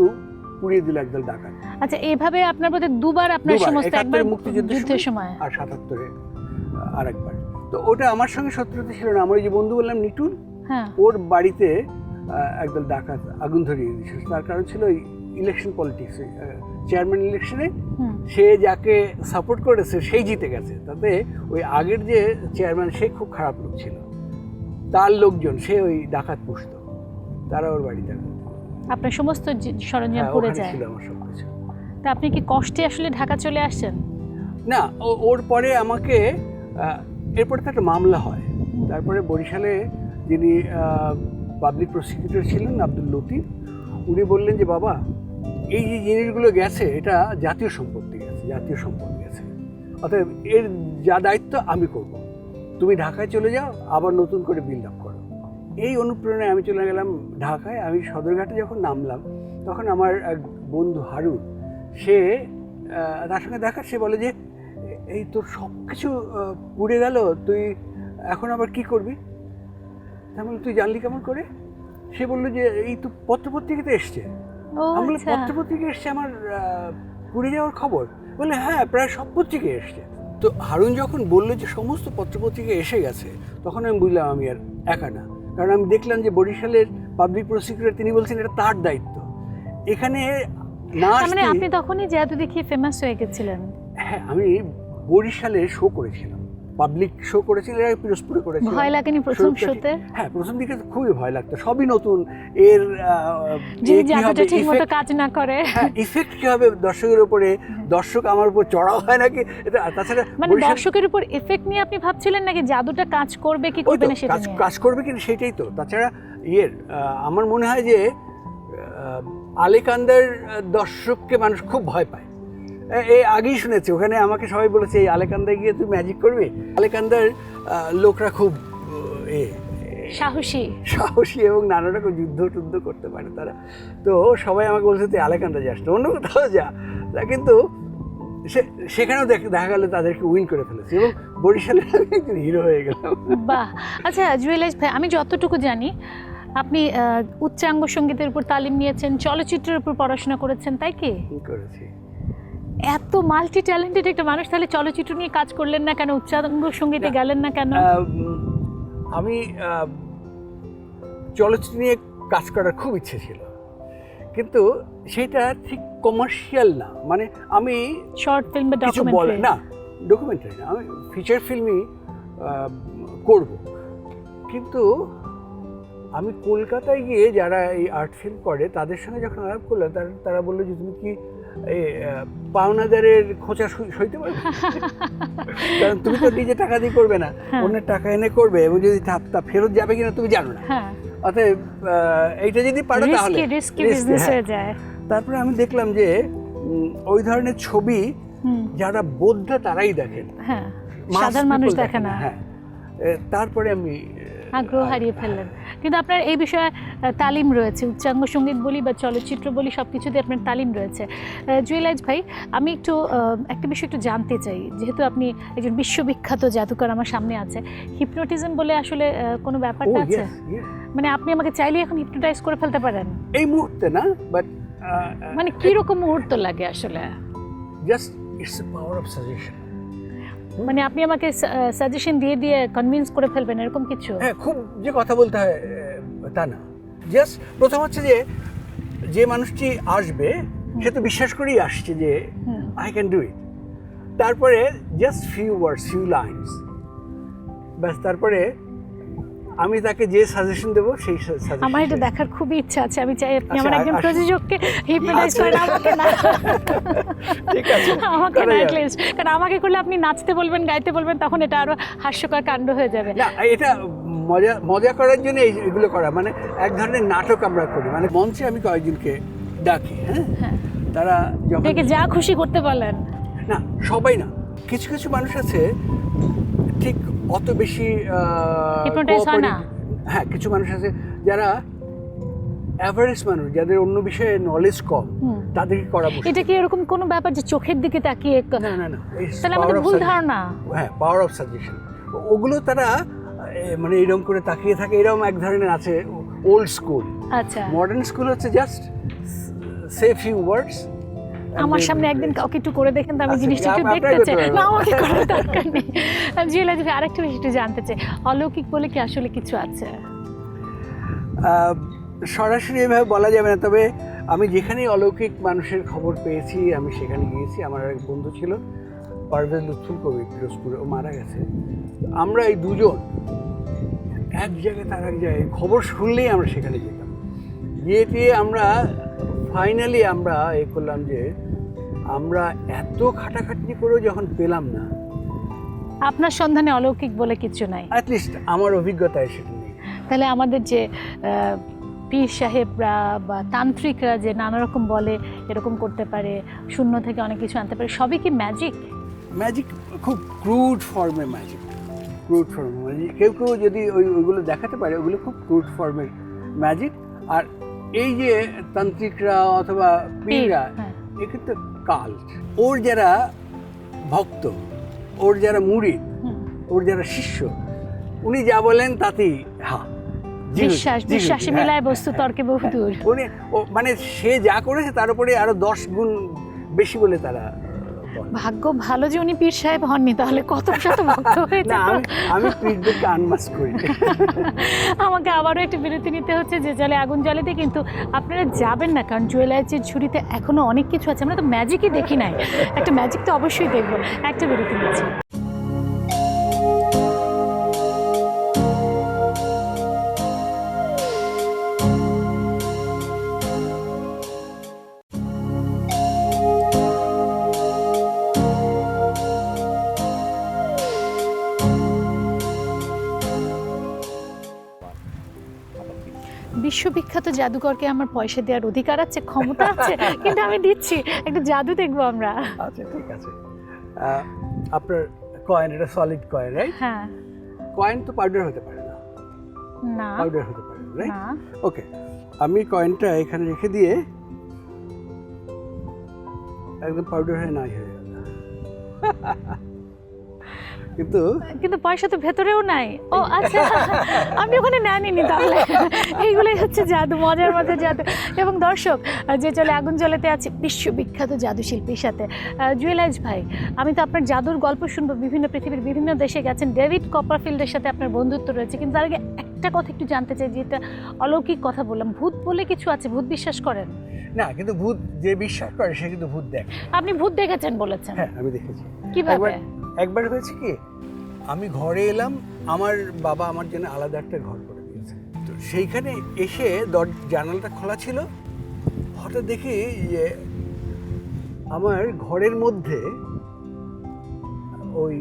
পুড়িয়ে দিল একদল ডাকাত। আচ্ছা, এইভাবে আপনার বোধহয় দুবার আপনার সমস্ত, একবার মুক্তিযুদ্ধের সময় আর ৭৭-এ আরেকবার। তো ওটা আমার সঙ্গে শত্রুতা ছিল না। আমার ওই যে বন্ধু বললাম নিটুল, ওর বাড়িতে একদল ডাকাত আগুন ধরিয়ে দিয়েছিল। তার কারণ ছিল ওই ইলেকশন পলিটিক্স, চেয়ারম্যান ইলেকশনে সে যাকে সাপোর্ট করেছে সেই জিতে গেছে। তাতে ওই আগের যে চেয়ারম্যান, সে খুব খারাপ লোক ছিল। তার লোকজন, সে ওই ডাকাত পুষত, তারা ওর বাড়িতে আপনার সমস্ত সরঞ্জাম পড়ে যায়। ছিল আমার সব কিছু। তা আপনি কি কষ্টে আসলে ঢাকা চলে আসছেন? না, ওর পরে আমাকে, এরপরে তো একটা মামলা হয়। তারপরে বরিশালে যিনি পাবলিক প্রসিকিউটর ছিলেন, আব্দুল লতিফ, উনি বললেন যে, বাবা, এই যে জিনিসগুলো গেছে, এটা জাতীয় সম্পত্তি গেছে, জাতীয় সম্পদ গেছে, অতএব এর যা দায়িত্ব আমি করব, তুমি ঢাকায় চলে যাও, আবার নতুন করে বিল্ড আপ করো। এই অনুপ্রেরণায় আমি চলে গেলাম ঢাকায়। আমি সদরঘাটে যখন নামলাম, তখন আমার এক বন্ধু হারুন, সে তার সঙ্গে দেখা, সে বলে যে, এই তোর সব কিছু পুড়ে গেল, তুই এখন আবার কি করবি? তাই বলি, তুই জানলি কেমন করে? সে বললো যে, এই তো পত্রপত্রিকাতে এসছে। আমি বলি, পত্রপত্রিকা এসছে আমার পুড়ে যাওয়ার খবর? বলে, হ্যাঁ, প্রায় সব পত্রিকায় এসছে। তো হারুন যখন বললো যে সমস্ত পত্রপত্রিকা এসে গেছে, তখন আমি বুঝলাম আমি আর একা না। কারণ আমি দেখলাম যে বরিশালের পাবলিক প্রসিকিউটর, তিনি বলছেন এটা তার দায়িত্ব। এখানে না, মানে আপনি তখনই জাদু দেখিয়ে ফেমাস হয়ে গেছিলেন। হ্যাঁ, আমি বরিশালে শো করেছিলাম, পাবলিক শো করেছিলাম, পিরোজপুরে করেছিলাম। ভয় লাগেনি প্রথম শোতে? হ্যাঁ, প্রথম দিকে খুবই ভয় লাগতো, সবই নতুন। এর জাদুটা ঠিকমতো কাজ না করে, হ্যাঁ, ইফেক্ট কি হবে দর্শকের উপরে, দর্শক আমার উপর চড়াও হয় নাকি, এটা। তাছাড়া মানে দর্শকের উপর এফেক্ট নিয়ে আপনি ভাবছিলেন নাকি জাদুটা কাজ করবে কি করবে না সেটা নিয়ে? কাজ করবে কিনা সেটাই তো। তাছাড়া আমার মনে হয় যে আলেকান্দার দর্শককে মানুষ খুব ভয় পায়। এই আগেই শুনেছি, ওখানে আমাকে সবাই বলেছে এই আলেকান্দায় গিয়ে তুই ম্যাজিক করবি। আলেকান্দার লোকরা খুব সাহসী এবং নানা রকম যুদ্ধ করতে পারে তারা। তো সবাই আমাকে বলছে তুই আলেকান্দা যাস না, অন্য কোথাও যা। কিন্তু সেখানেও দেখা গেল তাদেরকে উইন করে ফেলেছে এবং বরিশালের আমি একজন হিরো হয়ে গেলাম। বাহ। আচ্ছা জুয়েলাইজ ভাই, আমি যতটুকু জানি আপনি উচ্চাঙ্গ সঙ্গীতের উপর তালিম নিয়েছেন, চলচ্চিত্রের উপর পড়াশোনা করেছেন, তাই কি? করেছি। এত মাল্টি ট্যালেন্টেড একটা মানুষ, তাহলে চলচ্চিত্র নিয়ে কাজ করলেন না কেন? উচ্চাঙ্গ সঙ্গীতে গেলেন না কেন? আমি চলচ্চিত্র নিয়ে কাজ করার খুব ইচ্ছে ছিল, কিন্তু সেটা ঠিক কমার্শিয়াল না। মানে আমি শর্ট ফিল্ম বা ডকুমেন্টারি না, ডকুমেন্টারি না, আমি ফিচার ফিল্মই করব। কিন্তু আমি কলকাতায় গিয়ে যারা এই আর্ট ফিল্ম করে তাদের সঙ্গে যখন আলাপ করলাম, তারা বললো যে তুমি কি এই পাওনাদারের খোঁচা সইতে পারবে? কারণ তুমি তো নিজে টাকা দিয়ে করবে না, অন্যের টাকা এনে করবে, এবং যদি তা ফেরত যাবে কিনা তুমি জানো না। অতএব এইটা যদি পারো তাহলে তারপরে আমি দেখলাম যে ওই ধরনের ছবি যারা বোদ্ধা তারাই দেখেন, সাধারণ মানুষ দেখে না। তারপরে আমি আগ্রহ হারিয়ে ফেললেন। কিন্তু আপনার এই বিষয়ে তালিম রয়েছে, উচ্চাঙ্গ সঙ্গীত বলি বা চলচ্চিত্র বলি, সব কিছুতে আপনার তালিম রয়েছে। জুয়েলাইজ ভাই, আমি একটা বিষয় একটু জানতে চাই, যেহেতু আপনি একজন বিশ্ববিখ্যাত জাদুকর আমার সামনে আছে, হিপনোটিজম বলে আসলে কোনো ব্যাপারটা আছে? মানে আপনি আমাকে চাইলে এখন হিপনোটাইজ করে ফেলতে পারেন? এই মুহূর্তে না, বাট মানে কি রকম মুহূর্ত লাগে আসলে? Just it's the power of suggestion. মানে আপনি আমাকে সাজেশন দিয়ে কনভিন্স করে ফেলবেন, এরকম কিছু? হ্যাঁ, খুব যে কথা বলতে হয় তা না। জাস্ট প্রথম হচ্ছে যে মানুষটি আসবে সে তো বিশ্বাস করেই আসছে যে আই ক্যান ডু ইট। তারপরে just few words, few lines, ব্যাস। তারপরে আমি তাকে যে সাজেশন দেবো সেই সাজেশন। আমার এটা দেখার খুবই ইচ্ছা আছে, আমি চাই আপনি আমার একজন প্রযোজককে হিপনোটাইজ করেন, আমাকে না। ঠিক আছে, আমাকে না অ্যাটলিস্ট, কারণ আমাকে করলে আপনি নাচতে বলবেন, গাইতে বলবেন, তখন এটা আরো হাস্যকর কাণ্ড হয়ে যাবে। না, এটা মজা করার জন্য এগুলো করা, মানে এক ধরনের নাটক আমরা করি। মানে মঞ্চে আমি কয়েকজনকে ডাকি, হ্যাঁ, তারা যখন যা খুশি করতে বলেন। না, সবাই না, কিছু কিছু মানুষ আছে ঠিক অত বেশি হিপনোটাইজ হয় না। হ্যাঁ, কিছু মানুষ আছে যারা অ্যাভারেজ মানুষ, যাদের অন্য বিষয়ে নলেজ কম, তাদেরকে করা। এটা কি এরকম কোনো ব্যাপার যে চোখের দিকে তাকিয়ে? না, তাহলে আমাদের ভুল ধারণা। হ্যাঁ, পাওয়ার অফ সাজেশন, ওগুলো তারা মানে এরকম করে তাকিয়ে থাকে। এরকম এক ধরনের আছে ওল্ড স্কুল। আচ্ছা, মডার্ন স্কুল হচ্ছে জাস্ট সে ফিউ ওয়ার্ডস। আমার সামনে একদিন কাউকে একটু করে দেখেন তো, আমি জিনিসটা একটু দেখতে চাই। না, আমাকে করার দরকার নেই। জুয়েলাইজ ভাই, আরেকটা বিষয় একটু জানতে চাই, অলৌকিক বলে কি আসলে কিছু আছে? সরাসরি এভাবে বলা যাবে না, তবে আমি যেখানেই অলৌকিক মানুষের খবর পেয়েছি আমি সেখানে গিয়েছি। আমার এক বন্ধু ছিল পারভেজ লুৎফুল কবির, পিরোজপুরে, ও মারা গেছে। আমরা এই দুজন এক জায়গায় তার এক জায়গায় খবর শুনলেই আমরা সেখানে যেতাম। গিয়ে আমরা ফাইনালি আমরা করলাম যে আমরা এত খাটাখাটনি করেও যখন পেলাম না। আপনার সন্ধানে অলৌকিক বলে কিছু নাই? অ্যাটলিস্ট আমার অভিজ্ঞতায় সেটা নেই। তাহলে আমাদের যে পীর সাহেবরা বা তান্ত্রিকরা যে নানা রকম বলে এরকম করতে পারে, শূন্য থেকে অনেক কিছু আনতে পারে, সবই কি ম্যাজিক? ম্যাজিক খুব ক্রুড ফর্মে ম্যাজিক, কেউ যদি ওইগুলো দেখাতে পারে, ওগুলো খুব ক্রুড ফর্মের ম্যাজিক। আর এই যে তান্ত্রিকরা অথবা পীররা, এ কিন্তু কাল্ট। ওর যারা ভক্ত, ওর যারা মুরিদ, ওর যারা শিষ্য, উনি যা বলেন তাতেই বিশ্বাসে মিলায় বস্তু তর্কে বহুদূর। উনি মানে সে যা করেছে তার উপরে আরো 10 গুণ বেশি বলে তারা। ভাগ্য ভালো যে উনি পীর সাহেব হননি, তাহলে কত শত ভক্ত হয়ে যেত। আমি পীরদেরকে আনমাস করি। আমাকে আবারও একটা বিরতি নিতে হচ্ছে, যে জলে আগুন জ্বালাতে। কিন্তু আপনারা যাবেন না, কারণ জুয়েলাইজের ঝুড়িতে এখনো অনেক কিছু আছে। আমরা তো ম্যাজিকই দেখি নাই, একটা ম্যাজিক তো অবশ্যই দেখবো। একটা বিরতি নিচ্ছি। বিশ্ববিখ্যাত জাদুকরকে আমার পয়সা দেওয়ার অধিকার আছে, ক্ষমতা আছে, কিন্তু আমি দিচ্ছি, একটা জাদু দেখবো আমরা। আচ্ছা ঠিক আছে। আপনার কয়েন, এটা সলিড কয়েন, রাইট? হ্যাঁ। কয়েন তো পাউডার হতে পারে না। না পাউডার হতে পারে না, রাইট? না। ওকে, আমি কয়েনটা এখানে রেখে দিয়ে একদম পাউডার হয়ে নাই হয়ে গেল। কিন্তু কিন্তু পয়সা তো ভেতরেও নাই। ও আচ্ছা, আমি ওখানে নেয়নি তাহলে। এইগুলোই হচ্ছে জাদু, মজার মধ্যে জাদু। এবং দর্শক যে চলে আগুন জ্বলাতে আছে বিশ্ববিখ্যাত জাদু শিল্পীর সাথে। জুয়েলাইজ ভাই, আমি তো আপনার জাদুর গল্প শুনবো, বিভিন্ন পৃথিবীর বিভিন্ন দেশে গেছেন, ডেভিড কপারফিল্ডের সাথে আপনার বন্ধুত্ব রয়েছে, কিন্তু তার আগে একটা কথা একটু জানতে চাই, যেটা অলৌকিক কথা বললাম, ভূত বলে কিছু আছে, ভূত বিশ্বাস করেন? না, কিন্তু ভূত যে বিশ্বাস করে সে কিন্তু ভূত দেখে। আপনি ভূত দেখেছেন বলেছেন? হ্যাঁ, আমি দেখেছি। কিভাবে? একবার হয়েছে কি, আমি ঘরে এলাম, আমার বাবা আমার জন্য আলাদা একটা ঘর করে দিয়েছে। তো সেইখানে এসে জানালাটা খোলা ছিল, হঠাৎ দেখি যে আমার ঘরের মধ্যে ওই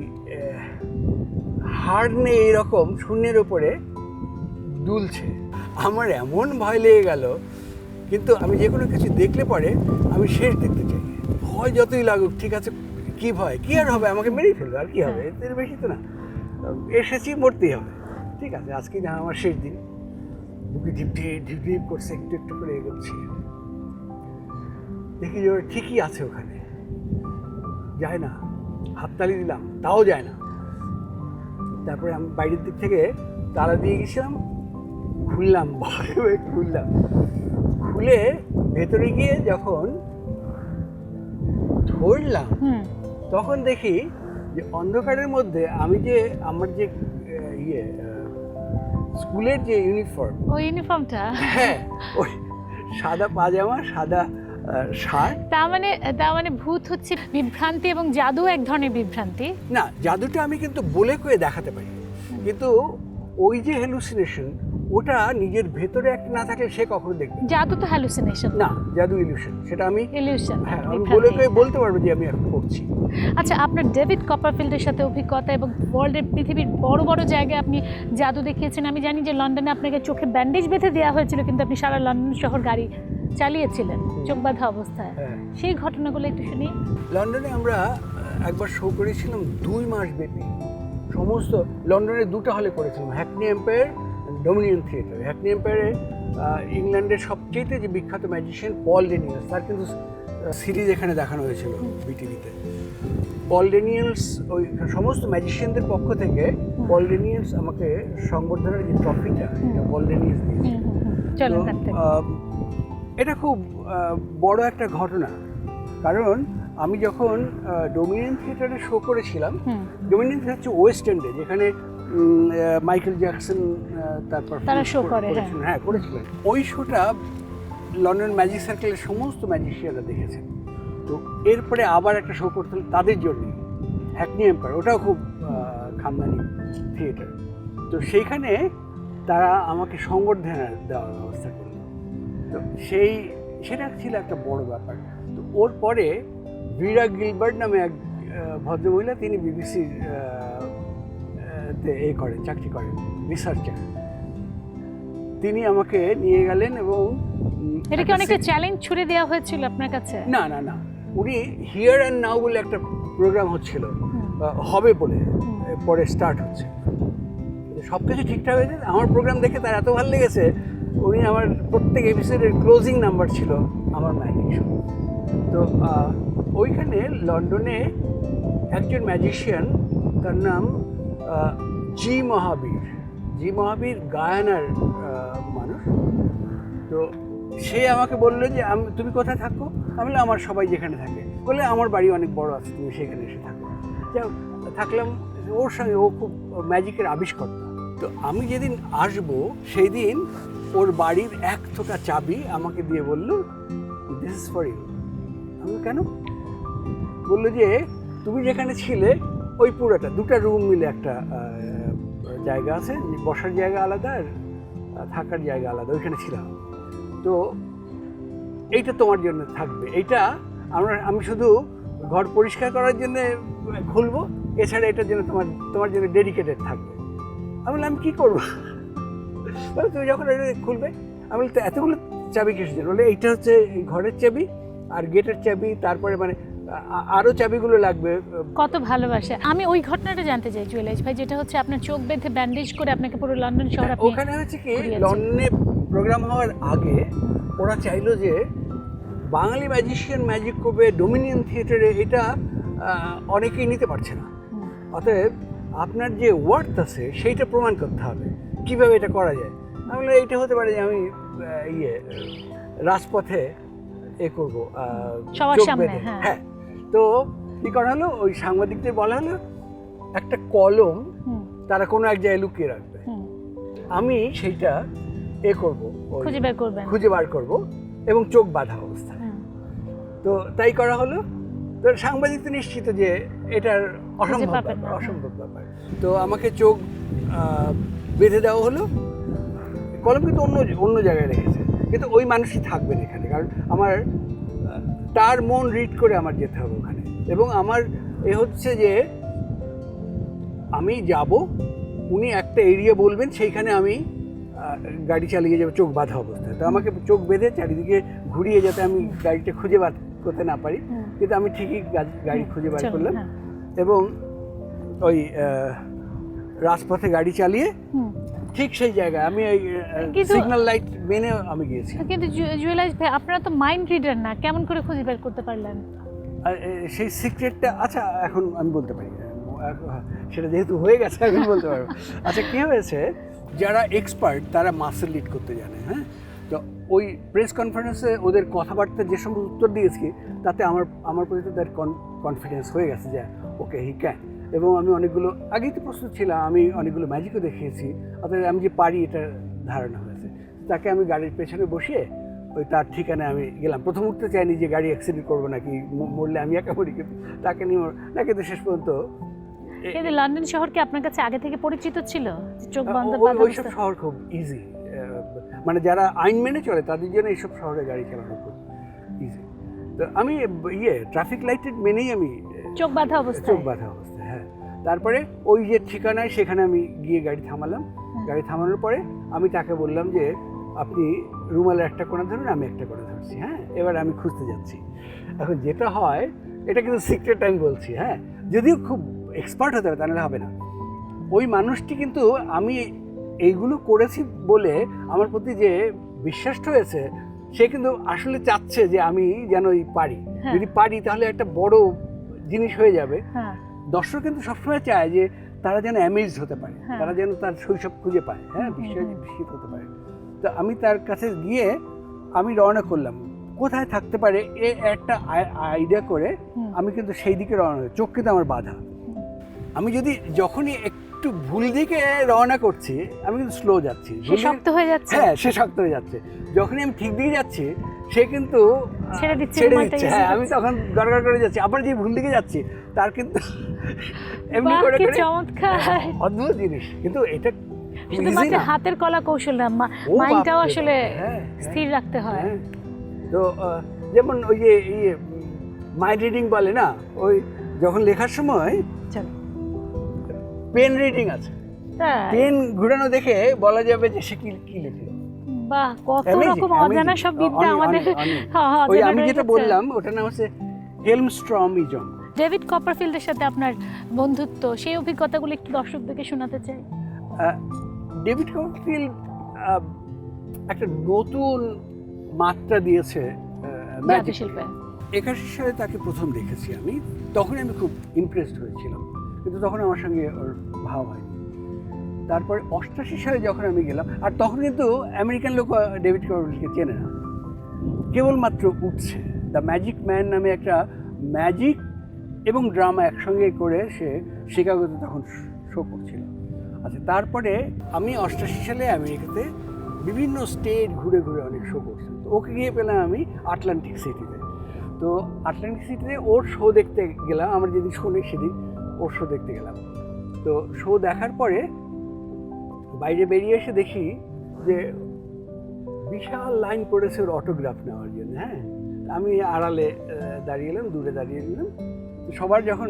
হাড় নেই এরকম শূন্যের উপরে দুলছে। আমার এমন ভয় লেগে গেল, কিন্তু আমি যে কোনো কিছু দেখলে পরে আমি শেষ দেখতে চাই। ভয় যতই লাগুক, ঠিক আছে, কি ভয়, কি আর হবে, আমাকে মেরেই ফেলবে, আর কি হবে, এর বেশি তো না, এসেছি মরতেই হবে, ঠিক আছে, আজকে না আমার শেষ দিন। বুকে ঢিপ ঢিপ ঢিপ করছে, একটু একটু করে এগোচ্ছি, দেখি যে ঠিকই আছে ওখানে, যায় না, হাততালি দিলাম তাও যায় না। তারপরে আমি বাইরের দিক থেকে তালা দিয়ে গেছিলাম, খুললাম, ভয় হয়ে খুললাম, খুলে ভেতরে গিয়ে যখন ধরলাম তখন দেখি যে অন্ধকারের মধ্যে আমি যে আমার যে স্কুলের যে ইউনিফর্ম, ওই ইউনিফর্মটা, হ্যাঁ, ওই সাদা পাজামা, সাদা শার্ট। তার মানে ভূত হচ্ছে বিভ্রান্তি, এবং জাদু এক ধরনের বিভ্রান্তি। না, জাদুটা আমি কিন্তু বলে কয়ে দেখাতে পারি, কিন্তু ওই যে হ্যালুসিনেশন, ওটা নিজের ভেতরে একটা না থাকলে সে কখনো দেখবে। জাদু তো হ্যালুসিনেশন না, জাদু ইলিউশন, সেটা আমি ইলিউশন। হ্যাঁ, আমি বলে কয়ে বলতে পারবো যে আমি এখন করছি। আচ্ছা, আপনার ডেভিড কপারফিল্ডের সাথে অভিজ্ঞতা এবং ওয়ার্ল্ডের পৃথিবীর বড় বড় জায়গায় আপনি জাদু দেখিয়েছেন। আমি জানি যে লন্ডনে আপনাকে চোখে ব্যান্ডেজ বেঁধে দেওয়া হয়েছিল, কিন্তু আপনি সারা লন্ডন শহর গাড়ি চালিয়েছিলেন চোখ বাঁধা অবস্থায়। সেই ঘটনাগুলো একটু শুনি। লন্ডনে আমরা একবার শো করেছিলাম 2 মাস ব্যাপী, সমস্ত লন্ডনে 2টা হলে করেছিলাম, Hackney Empire, Dominion theatre. Hackney এম্পায়ারে ইংল্যান্ডের সবচেয়ে যে বিখ্যাত ম্যাজিশিয়ান পল ড্যানিয়েলস, তার কিন্তু সিরিজ এখানে দেখানো হয়েছিল বিটিভিতে। পল ড্যানিয়েলস, ওই সমস্ত ম্যাজিশিয়ানদের পক্ষ থেকে পল ড্যানিয়েলস আমাকে সংবর্ধনার যে ট্রফিটা, এটা পল ড্যানিয়েলস দিয়েছে। এটা খুব বড় একটা ঘটনা, কারণ আমি যখন ডোমিনিয়ন থিয়েটারে শো করেছিলাম, ডোমিনিয়ন থিয়েটার হচ্ছে ওয়েস্ট এন্ডে, যেখানে মাইকেল জ্যাকসন তারপর তারা শো করে, হ্যাঁ করেছিলেন। ওই শোটা লন্ডন ম্যাজিক সার্কেলের সমস্ত ম্যাজিশিয়ানরা দেখেছেন। তো এরপরে আবার একটা শো করতে হলো তাদের জন্য, হ্যাকনি এম্পায়ার, ওটাও খুব খানদানি থিয়েটার। তো সেইখানে তারা আমাকে সংবর্ধনা দেওয়ার ব্যবস্থা করল। তো সেটা ছিল একটা বড় ব্যাপার। তো ওর পরে ভিরা গিলবার্ট নামে এক ভদ্রমহিলা, তিনি বিবিসির করেন, চাকরি করেন, রিসার্চার। তিনি আমাকে নিয়ে গেলেন এবং এটা কি অনেকটা চ্যালেঞ্জ ছুড়ে দেওয়া হয়েছিল আপনার কাছে? না না না, উনি হিয়ার অ্যান্ড নাও বলে একটা প্রোগ্রাম হচ্ছিল, হবে বলে, পরে স্টার্ট হচ্ছে, সব কিছু ঠিকঠাক হয়েছে। আমার প্রোগ্রাম দেখে তার এত ভালো লেগেছে, উনি আমার প্রত্যেক এপিসোডের ক্লোজিং নাম্বার ছিল আমার ম্যাজিক শো। তো ওইখানে লন্ডনে একজন ম্যাজিশিয়ান, তার নাম জি মহাবীর গায়ানার মানুষ। তো সে আমাকে বললো যে তুমি কোথায় থাকো? আমি বললাম আমার সবাই যেখানে থাকে। বলে আমার বাড়ি অনেক বড় আছে, তুমি সেখানে এসে থাকো। যাও, থাকলাম ওর সঙ্গে। ও খুব ম্যাজিকের আবিষ্কর্তা। তো আমি যেদিন আসবো সেই দিন ওর বাড়ির এক থোকা চাবি আমাকে দিয়ে বললো, দিস ইজ ফর ইউ। আমি কেন? বললো যে তুমি যেখানে ছিলে ওই পুরোটা, 2টা রুম মিলে একটা জায়গা আছে, বসার জায়গা আলাদা আর থাকার জায়গা আলাদা, ওইখানে ছিলাম। তো এইটা তোমার জন্য থাকবে, এইটা আমি শুধু ঘর পরিষ্কার করার জন্য খুলবো, এছাড়া এটার জন্য তোমার জন্য ডেডিকেটেড থাকবে। আমি বললাম, আমি কী করবো? তুমি যখন এটা খুলবে, আমি বলি, এতগুলো চাবি কিসের? বলে এইটা হচ্ছে ঘরের চাবি আর গেটের চাবি, তারপরে মানে আরও চাবিগুলো লাগবে। কত ভালোবাসে। আমি ওই ঘটনাটা জানতে চাই জুয়েলাইজ ভাই, যেটা হচ্ছে আপনার চোখ বেঁধে ব্যান্ডেজ করে আপনাকে পুরো লন্ডন শহর আপনি ওখানে হচ্ছে কি, ঘুরিয়েছেন। লন্ডনে প্রোগ্রাম হওয়ার আগে ওরা চাইলো যে বাঙালি ম্যাজিশিয়ান ম্যাজিক করবে ডোমিনিয়ন থিয়েটারে, এটা অনেকেই নিতে পারছে না। অতএব আপনার যে ওয়ার্থ আছে সেইটা প্রমাণ করতে হবে, কিভাবে এটা করা যায়। আমি বললাম, এইটা হতে পারে যে আমি রাজপথে করবো, সবার চোখ সামনে, বেঁধে। হ্যাঁ। হ্যাঁ, তো কি করা হলো, ওই সাংবাদিকদের বলা হলো একটা কলম তারা কোনো এক জায়গায় লুকিয়ে রাখবে, আমি সেইটা করবো, খুঁজে বের করবেন, খুঁজে বার করবো এবং চোখ বাঁধা অবস্থা। তো তাই করা হলো। তো সাংবাদিক তো নিশ্চিত যে এটার অসম্ভব ব্যাপার। তো আমাকে চোখ বেঁধে দেওয়া হলো, কলম কিন্তু অন্য জায়গায় রেখেছে, কিন্তু ওই মানুষই থাকবেন এখানে, কারণ আমার তার মন রিড করে আমার যেতে হবে ওখানে। এবং আমার হচ্ছে যে আমি যাব, উনি একটা এরিয়া বলবেন, সেইখানে আমি গাড়ি চালিয়ে যাবো চোখ বাঁধা অবস্থায়। তো আমাকে চোখ বেঁধে চারিদিকে ঘুরিয়ে যাতে আমি গাড়িটা খুঁজে বার করতে না পারি, কিন্তু আমি ঠিকই গাড়ি খুঁজে বার করলাম এবং ওই রাজপথে গাড়ি চালিয়ে ঠিক সেই জায়গায় আমি ওই সিগন্যাল লাইট মেনে আমি গিয়েছি। কিন্তু জুয়েলাইজ ভাই, আপনারা তো মাইন্ড রিডার না, কেমন করে খুঁজে বের করতে পারলেন? সেই সিক্রেটটা আচ্ছা এখন আমি বলতে পারি, সেটা যেহেতু হয়ে গেছে এখন বলতে পারবো। আচ্ছা, কী হয়েছে, যারা এক্সপার্ট তারা মাস্টার লিড করতে জানে। হ্যাঁ, তো ওই প্রেস কনফারেন্সে ওদের কথাবার্তা যে সমস্ত উত্তর দিয়েছি, তাতে আমার প্রতি তার কনফিডেন্স হয়ে গেছে যে ওকে, হি ক্যান। এবং আমি অনেকগুলো আগেই তো প্রস্তুত ছিলাম, আমি অনেকগুলো ম্যাজিকও দেখিয়েছি, অর্থাৎ আমি যে পারি এটা ধারণা হয়েছে। তাকে আমি গাড়ির পেছনে বসিয়ে ওই তার ঠিকানায় আমি গেলাম। প্রথম উঠতে চাইনি যে গাড়ি অ্যাক্সিডেন্ট করবো নাকি, মরলে আমি একা মরি, কিন্তু তাকে নিয়ে না, কিন্তু শেষ পর্যন্ত। কিন্তু লন্ডন শহর কি আপনার কাছে আগে থেকে পরিচিত ছিল? চোখ বন্ধ ওইসব শহর খুব ইজি, মানে যারা আইন মেনে চলে তাদের জন্য এইসব শহরে গাড়ি চালানো খুব ইজি। তো আমি ট্রাফিক লাইটের মেনেই আমি চোখ বাঁধা অবস্থায়, হ্যাঁ। তারপরে ওই যে ঠিকানায় সেখানে আমি গিয়ে গাড়ি থামালাম। গাড়ি থামানোর পরে আমি তাকে বললাম যে আপনি রুমালের একটা কোণা ধরুন, আমি একটা কোণা ধরছি। হ্যাঁ, এবার আমি খুঁজতে যাচ্ছি। এখন যেটা হয়, এটা কিন্তু সিক্রেট আমি বলছি, হ্যাঁ, যদিও খুব এক্সপার্ট হতে হবে তাহলে হবে না। ওই মানুষটি কিন্তু আমি এইগুলো করেছি বলে আমার প্রতি যে বিশ্বাসটা হয়েছে, সে কিন্তু আসলে চাচ্ছে যে আমি যেন পারি। যদি পারি তাহলে একটা বড় জিনিস হয়ে যাবে। দর্শক কিন্তু সবসময় চায় যে তারা যেন অ্যামেজড হতে পারে, তারা যেন তার শৈশব খুঁজে পায়, হ্যাঁ, বিস্মিত হতে পারে। তো আমি তার কাছে গিয়ে আমি রওনা করলাম, কোথায় থাকতে পারে একটা আইডিয়া করে আমি কিন্তু সেই দিকে রওনা করি। চোখ কিন্তু আমার বাধা। আমি যদি যখনই একটু ভুল দিকে রওনা করছি, আমি কিন্তু স্লো যাচ্ছি, শক্ত হয়ে যাচ্ছে। হ্যাঁ, সে শক্ত হয়ে যাচ্ছে। যখনই আমি ঠিক দিকে যাচ্ছি, সে কিন্তু ছেড়ে দিচ্ছে। হ্যাঁ, আমি তখন গড়গড় করে যাচ্ছি। আবার যে ভুল দিকে যাচ্ছি, তার কিন্তু এমনি করে করে চমৎকার, অদ্ভুত জিনিস। কিন্তু এটা শুধুমাত্র হাতের কলা কৌশল না, মাইন্ডটাও আসলে স্থির রাখতে হয়। তো যেমন ওই যে মাইন্ড রিডিং বলে না, ওই যখন লেখার সময় পেন রিডিং আছে, পেন ঘুরানো দেখে বলা যাবে যে সে কি লিখলো। বাহ, কত রকম অজানা সব বিদ্যা আমাদের। ওই আমি যেটা বললাম ওটার নাম হচ্ছে হেলমস্ট্রমিজম। ডেভিড কপারফিল্ডের সাথে আপনার বন্ধুত্ব, সেই অভিজ্ঞতাগুলো একটু দর্শকদেরকে শোনাতে চাই। ডেভিড কপারফিল্ড একটা নতুন মাত্রা দিয়েছে ম্যাজিক শিল্পে। 81 সালে তাকে প্রথম দেখেছি আমি, তখনই আমি খুব ইমপ্রেসড হয়েছিলাম, কিন্তু তখন আমার সঙ্গে ওর ভাব হয়নি। তারপরে 88 সালে যখন আমি গেলাম, আর তখন কিন্তু আমেরিকান লোক ডেভিড কপারফিল্ডকে চেনে না, কেবলমাত্র উঠছে। দ্য ম্যাজিক ম্যান নামে একটা ম্যাজিক এবং ড্রামা একসঙ্গে করে সে শিকাগোতে তখন শো করছিল। আচ্ছা, তারপরে আমি 88 সালে আমেরিকাতে বিভিন্ন স্টেট ঘুরে ঘুরে অনেক শো করছি। তো ওকে গিয়ে পেলাম আমি আটলান্টিক সিটিতে। তো আটলান্টিক সিটিতে ওর শো দেখতে গেলাম, আমার যেদিন শো নেই সেদিন ওর শো দেখতে গেলাম। তো শো দেখার পরে বাইরে বেরিয়ে এসে দেখি যে বিশাল লাইন পড়েছে ওর অটোগ্রাফ নেওয়ার জন্য। হ্যাঁ, আমি আড়ালে দাঁড়িয়ে এলাম, দূরে দাঁড়িয়ে নিলাম। সবার যখন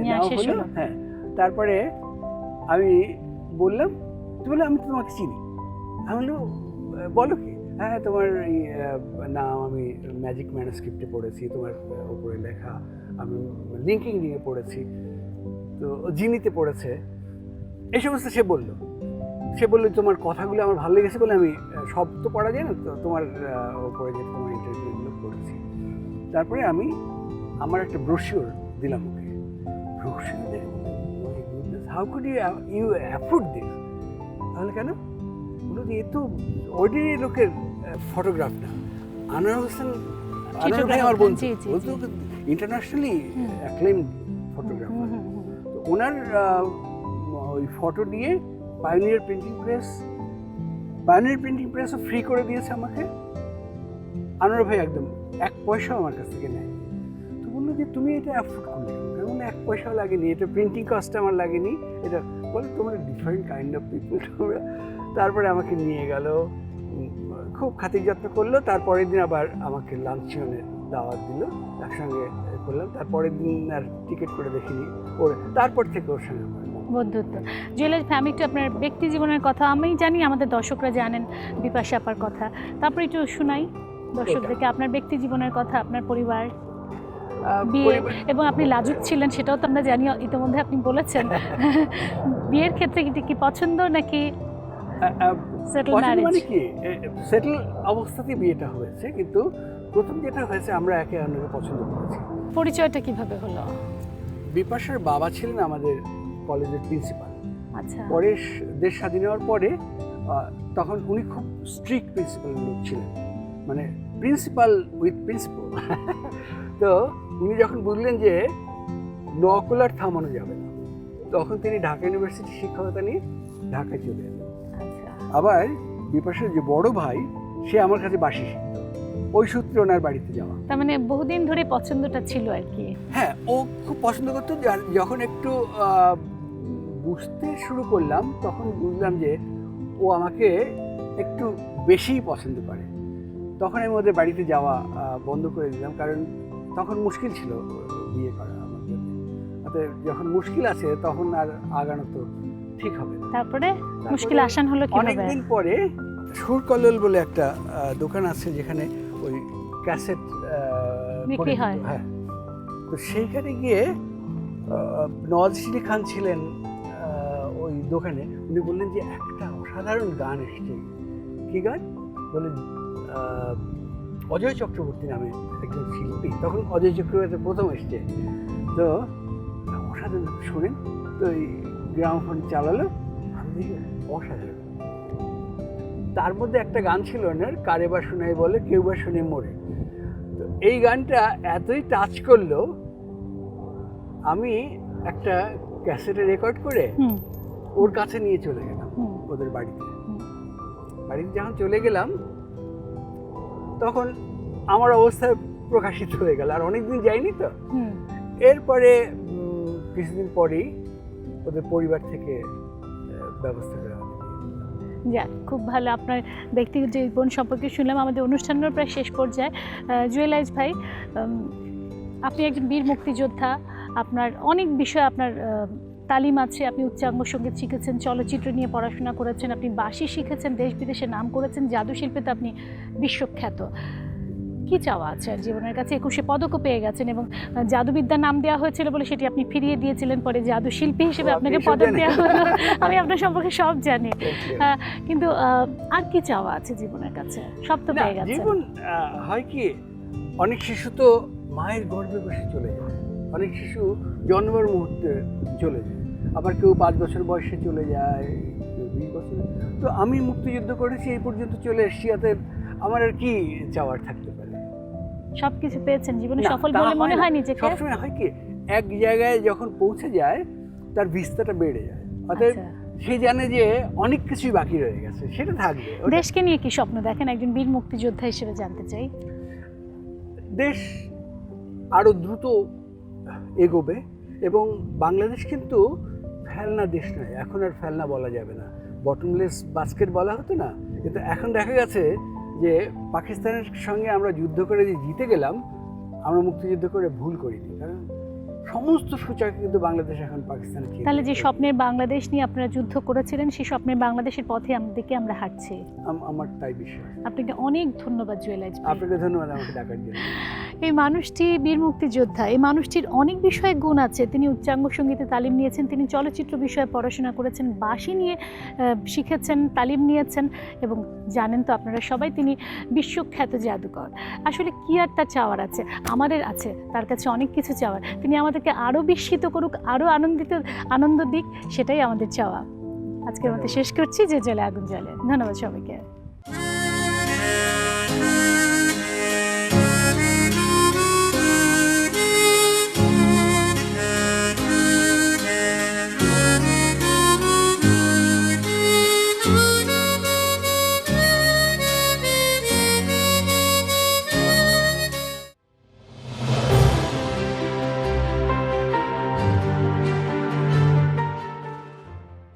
নেওয়া হলো, হ্যাঁ, তারপরে আমি বললাম, তুমি বলে আমি তোমাকে চিনি। আমি বলো, বলো কি? হ্যাঁ তোমার এই নাম আমি ম্যাজিক ম্যানুস্ক্রিপ্টে পড়েছি, তোমার উপরে লেখা আমি লিঙ্কিং নিয়ে পড়েছি, তো জিনিতে পড়েছে, এই সমস্ত সে বললো তোমার কথাগুলো আমার ভালো লেগেছে বলে আমি সব তো পড়া যায় না, তো তোমার উপরে যে তোমার ইন্টারভিউগুলো করেছি। তারপরে আমি আমার একটা ব্রোশিওর দিলাম ওকে, brochure how could you afford this, তাহলে কেন বলো যে এ তো অর্ডিনারি লোকের ফটোগ্রাফ না, আনোয়ার হোসেন, আনোয়ার ভাই আমার বন্ধু, ও তো ইন্টারন্যাশনালি অ্যাক্লেমড ফটোগ্রাফার, তো ওনার ওই ফটো নিয়ে পায়োনিয়ার প্রিন্টিং প্রেসও ফ্রি করে দিয়েছে আমাকে আনোয়ার ভাই, একদম 1 পয়সাও আমার কাছ থেকে নেয়। তো বললো যে তুমি এটা অ্যাফোর্ড করলে, মানে 1 পয়সাও লাগেনি, এটা প্রিন্টিং কস্ট আমার লাগেনি, এটা বলে তোমরা ডিফারেন্ট কাইন্ড অফ পিপল তোমরা। তারপরে আমাকে নিয়ে গেল, খুব খাতির যত্ন করলো, তারপরের দিন আবার আমাকে লাঞ্চনের দাওয়াত দিল, একসঙ্গে করলাম, তারপরের দিন আর টিকিট করে দেখিনি, ওর তারপর থেকে ওর সঙ্গে বন্ধুত্ব। জুয়েলারি ফ্যামিলি, আপনার ব্যক্তি জীবনের কথা আমি জানি, আমাদের দর্শকরা জানেন বিপাশা আপার কথা, তারপরে একটু শোনাই দর্শকদেরকে আপনার ব্যক্তি জীবনের কথা, আপনার পরিবার, বিয়ে, এবং আপনি লাজুক ছিলেন সেটাও তো আমরা জানি, ইতিমধ্যে আপনি বলেছেন। বিয়ের ক্ষেত্রে কি পছন্দ নাকি সেটেল ম্যারেজ? মানে কি সেটেল অবস্থাতেই বিয়েটা হয়েছে, কিন্তু প্রথম যেটা হয়েছে আমরা একে অন্যকে পছন্দ করেছি। পরিচয়টা কিভাবে হলো? বিপাশার বাবা ছিলেন আমাদের কলেজের প্রিন্সিপাল। আচ্ছা। পরে দেশ স্বাধীন হওয়ার পরে তখন উনি খুব স্ট্রিক্ট প্রিন্সিপাল লোক ছিলেন, মানে প্রিন্সিপাল উইথ প্রিন্সিপাল। তো উনি যখন বুঝলেন যে নকল আর থামানো যাবে না, তখন তিনি ঢাকা ইউনিভার্সিটি শিক্ষকতা নিয়ে ঢাকায় চলে এলেন। আবার বিপাশার যে বড় ভাই, সে আমার কাছে বাঁশি শিখত, ওই সূত্রে ওনার বাড়িতে যাওয়া। তার মানে বহুদিন ধরে পছন্দটা ছিল আর কি। হ্যাঁ, ও খুব পছন্দ করতো। যখন একটু বুঝতে শুরু করলাম তখন বুঝলাম যে ও আমাকে একটু বেশিই পছন্দ করে। তখন আমি ওদের বাড়িতে যাওয়া বন্ধ করে দিলাম, কারণ তখন মুশকিল ছিল বিয়ে করা আমার জন্য। অতএব যখন মুশকিল আছে তখন আর আগানো তো ঠিক হবে না। তারপরে মুশকিল আসান হলো কিভাবে? অনেকদিন পরে সুরকল্লোল বলে একটা দোকান আছে যেখানে ওই ক্যাসেট বিক্রি হয়। হ্যাঁ, তো সেইখানে গিয়ে নওয়াজ আলী খান ছিলেন ওই দোকানে। উনি বললেন যে একটা অসাধারণ গান এসছে। কি গান? বলে অজয় চক্রবর্তী নামে একজন শিল্পী, তখন অজয় চক্রবর্তী প্রথম এসছে, তো অসাধারণ শোনেন। তো এই গ্রামোফোন চালালো, আমি দেখি অসাধারণ। তার মধ্যে একটা গান ছিল ওনার, কারে বা শোনাই বলে কেউ বা শুনে মরে। তো এই গানটা এতই টাচ করলো, আমি একটা ক্যাসেটে রেকর্ড করে ওর কাছে নিয়ে চলে গেলাম ওদের বাড়িতে। যখন চলে গেলাম তখন আমার অবস্থা প্রকাশিত হয়ে গেল, আর অনেকদিন যাইনি তো। এরপরে কিছুদিন পরেই ওদের পরিবার থেকে ব্যবস্থা করা হবে। যাক, খুব ভালো। আপনার ব্যক্তিগত জীবন সম্পর্কে শুনলাম। আমাদের অনুষ্ঠানের প্রায় শেষ পর্যায়ে। জুয়েলাইজ ভাই, আপনি একজন বীর মুক্তিযোদ্ধা, আপনার অনেক বিষয় আপনার তালিম আছে। আপনি উচ্চাঙ্গ সঙ্গীত শিখেছেন, চলচ্চিত্র নিয়ে পড়াশোনা করেছেন, আপনি বাঁশি শিখেছেন, দেশ বিদেশে নাম করেছেন, জাদু শিল্পে তো আপনি বিশ্বখ্যাত। কি চাওয়া আছে আর জীবনের কাছে? 21 পদকও পেয়ে গেছেন এবং জাদুবিদ্যার নাম দেওয়া হয়েছিল বলে সেটি আপনি ফিরিয়ে দিয়েছিলেন, পরে জাদু শিল্পী হিসেবে আপনাকে পদক দেওয়া হলো। আমি আপনার সম্পর্কে সব জানি, কিন্তু আর কি চাওয়া আছে জীবনের কাছে? সব তো পেয়ে গেছে। জীবন হয় কি, অনেক শিশু তো মায়ের গর্ভে বসে চলে যায়, অনেক শিশু জন্মের মুহূর্তে চলে যায়, আবার কেউ 5 বছর বয়সে চলে যায়, কেউ 20 বছরে। তো আমি মুক্তিযুদ্ধ করেছি, এই পর্যন্ত চলে এসেছি, অতএব আমার আর কি চাওয়ার থাকতে পারে? সবকিছু পেয়েছেন জীবনে, সফল বলে মনে হয় নিজেকে? সবসময় হয় কি, এক জায়গায় যখন পৌঁছে যায় তার বিস্তারটা বেড়ে যায়, অতএব সে জানে যে অনেক কিছুই বাকি রয়ে গেছে, সেটা থাকবে। দেশকে নিয়ে কি স্বপ্ন দেখেন একজন বীর মুক্তিযোদ্ধা হিসেবে? জানতে চাই। দেশ আরো দ্রুত এগোবে, এবং বাংলাদেশ কিন্তু ফেলনা দেশ নয়, এখন আর ফেলনা বলা যাবে না। বটমলেস বাস্কেট বলা হতো না, কিন্তু এখন দেখা গেছে যে পাকিস্তানের সঙ্গে আমরা যুদ্ধ করে যে জিতে গেলাম, আমরা মুক্তিযুদ্ধ করে ভুল করিনি, কারণ সমস্ত সূচক কিন্তু বাংলাদেশ এখন পাকিস্তানে চিনে তাহলে যে ফেলেছে। স্বপ্নের বাংলাদেশ নিয়ে আপনারা যুদ্ধ করেছিলেন সেই স্বপ্নের বাংলাদেশের পথে আমাদেরকে আমরা হাঁটছি। আমার তাই বিশ্বাস। আপনাকে অনেক ধন্যবাদ জুয়েল আইচ ভাই। আপনাকে ধন্যবাদ আমাকে ডাকার জন্য। এই মানুষটি বীর মুক্তিযোদ্ধা, এই মানুষটির অনেক বিষয়ে গুণ আছে। তিনি উচ্চাঙ্গ সঙ্গীতে তালিম নিয়েছেন, তিনি চলচ্চিত্র বিষয়ে পড়াশোনা করেছেন, বাঁশি নিয়ে শিখেছেন, তালিম নিয়েছেন এবং জানেন তো আপনারা সবাই তিনি বিশ্বখ্যাত জাদুকর। আসলে কি আর তার চাওয়ার আছে, আমাদের আছে তার কাছে অনেক কিছু চাওয়ার। তিনি আমাদেরকে আরও বিস্মিত করুক, আরও আনন্দ দিক, সেটাই আমাদের চাওয়া। আজকের মতো শেষ করছি, যে জলে আগুন জ্বলে। ধন্যবাদ সবাইকে।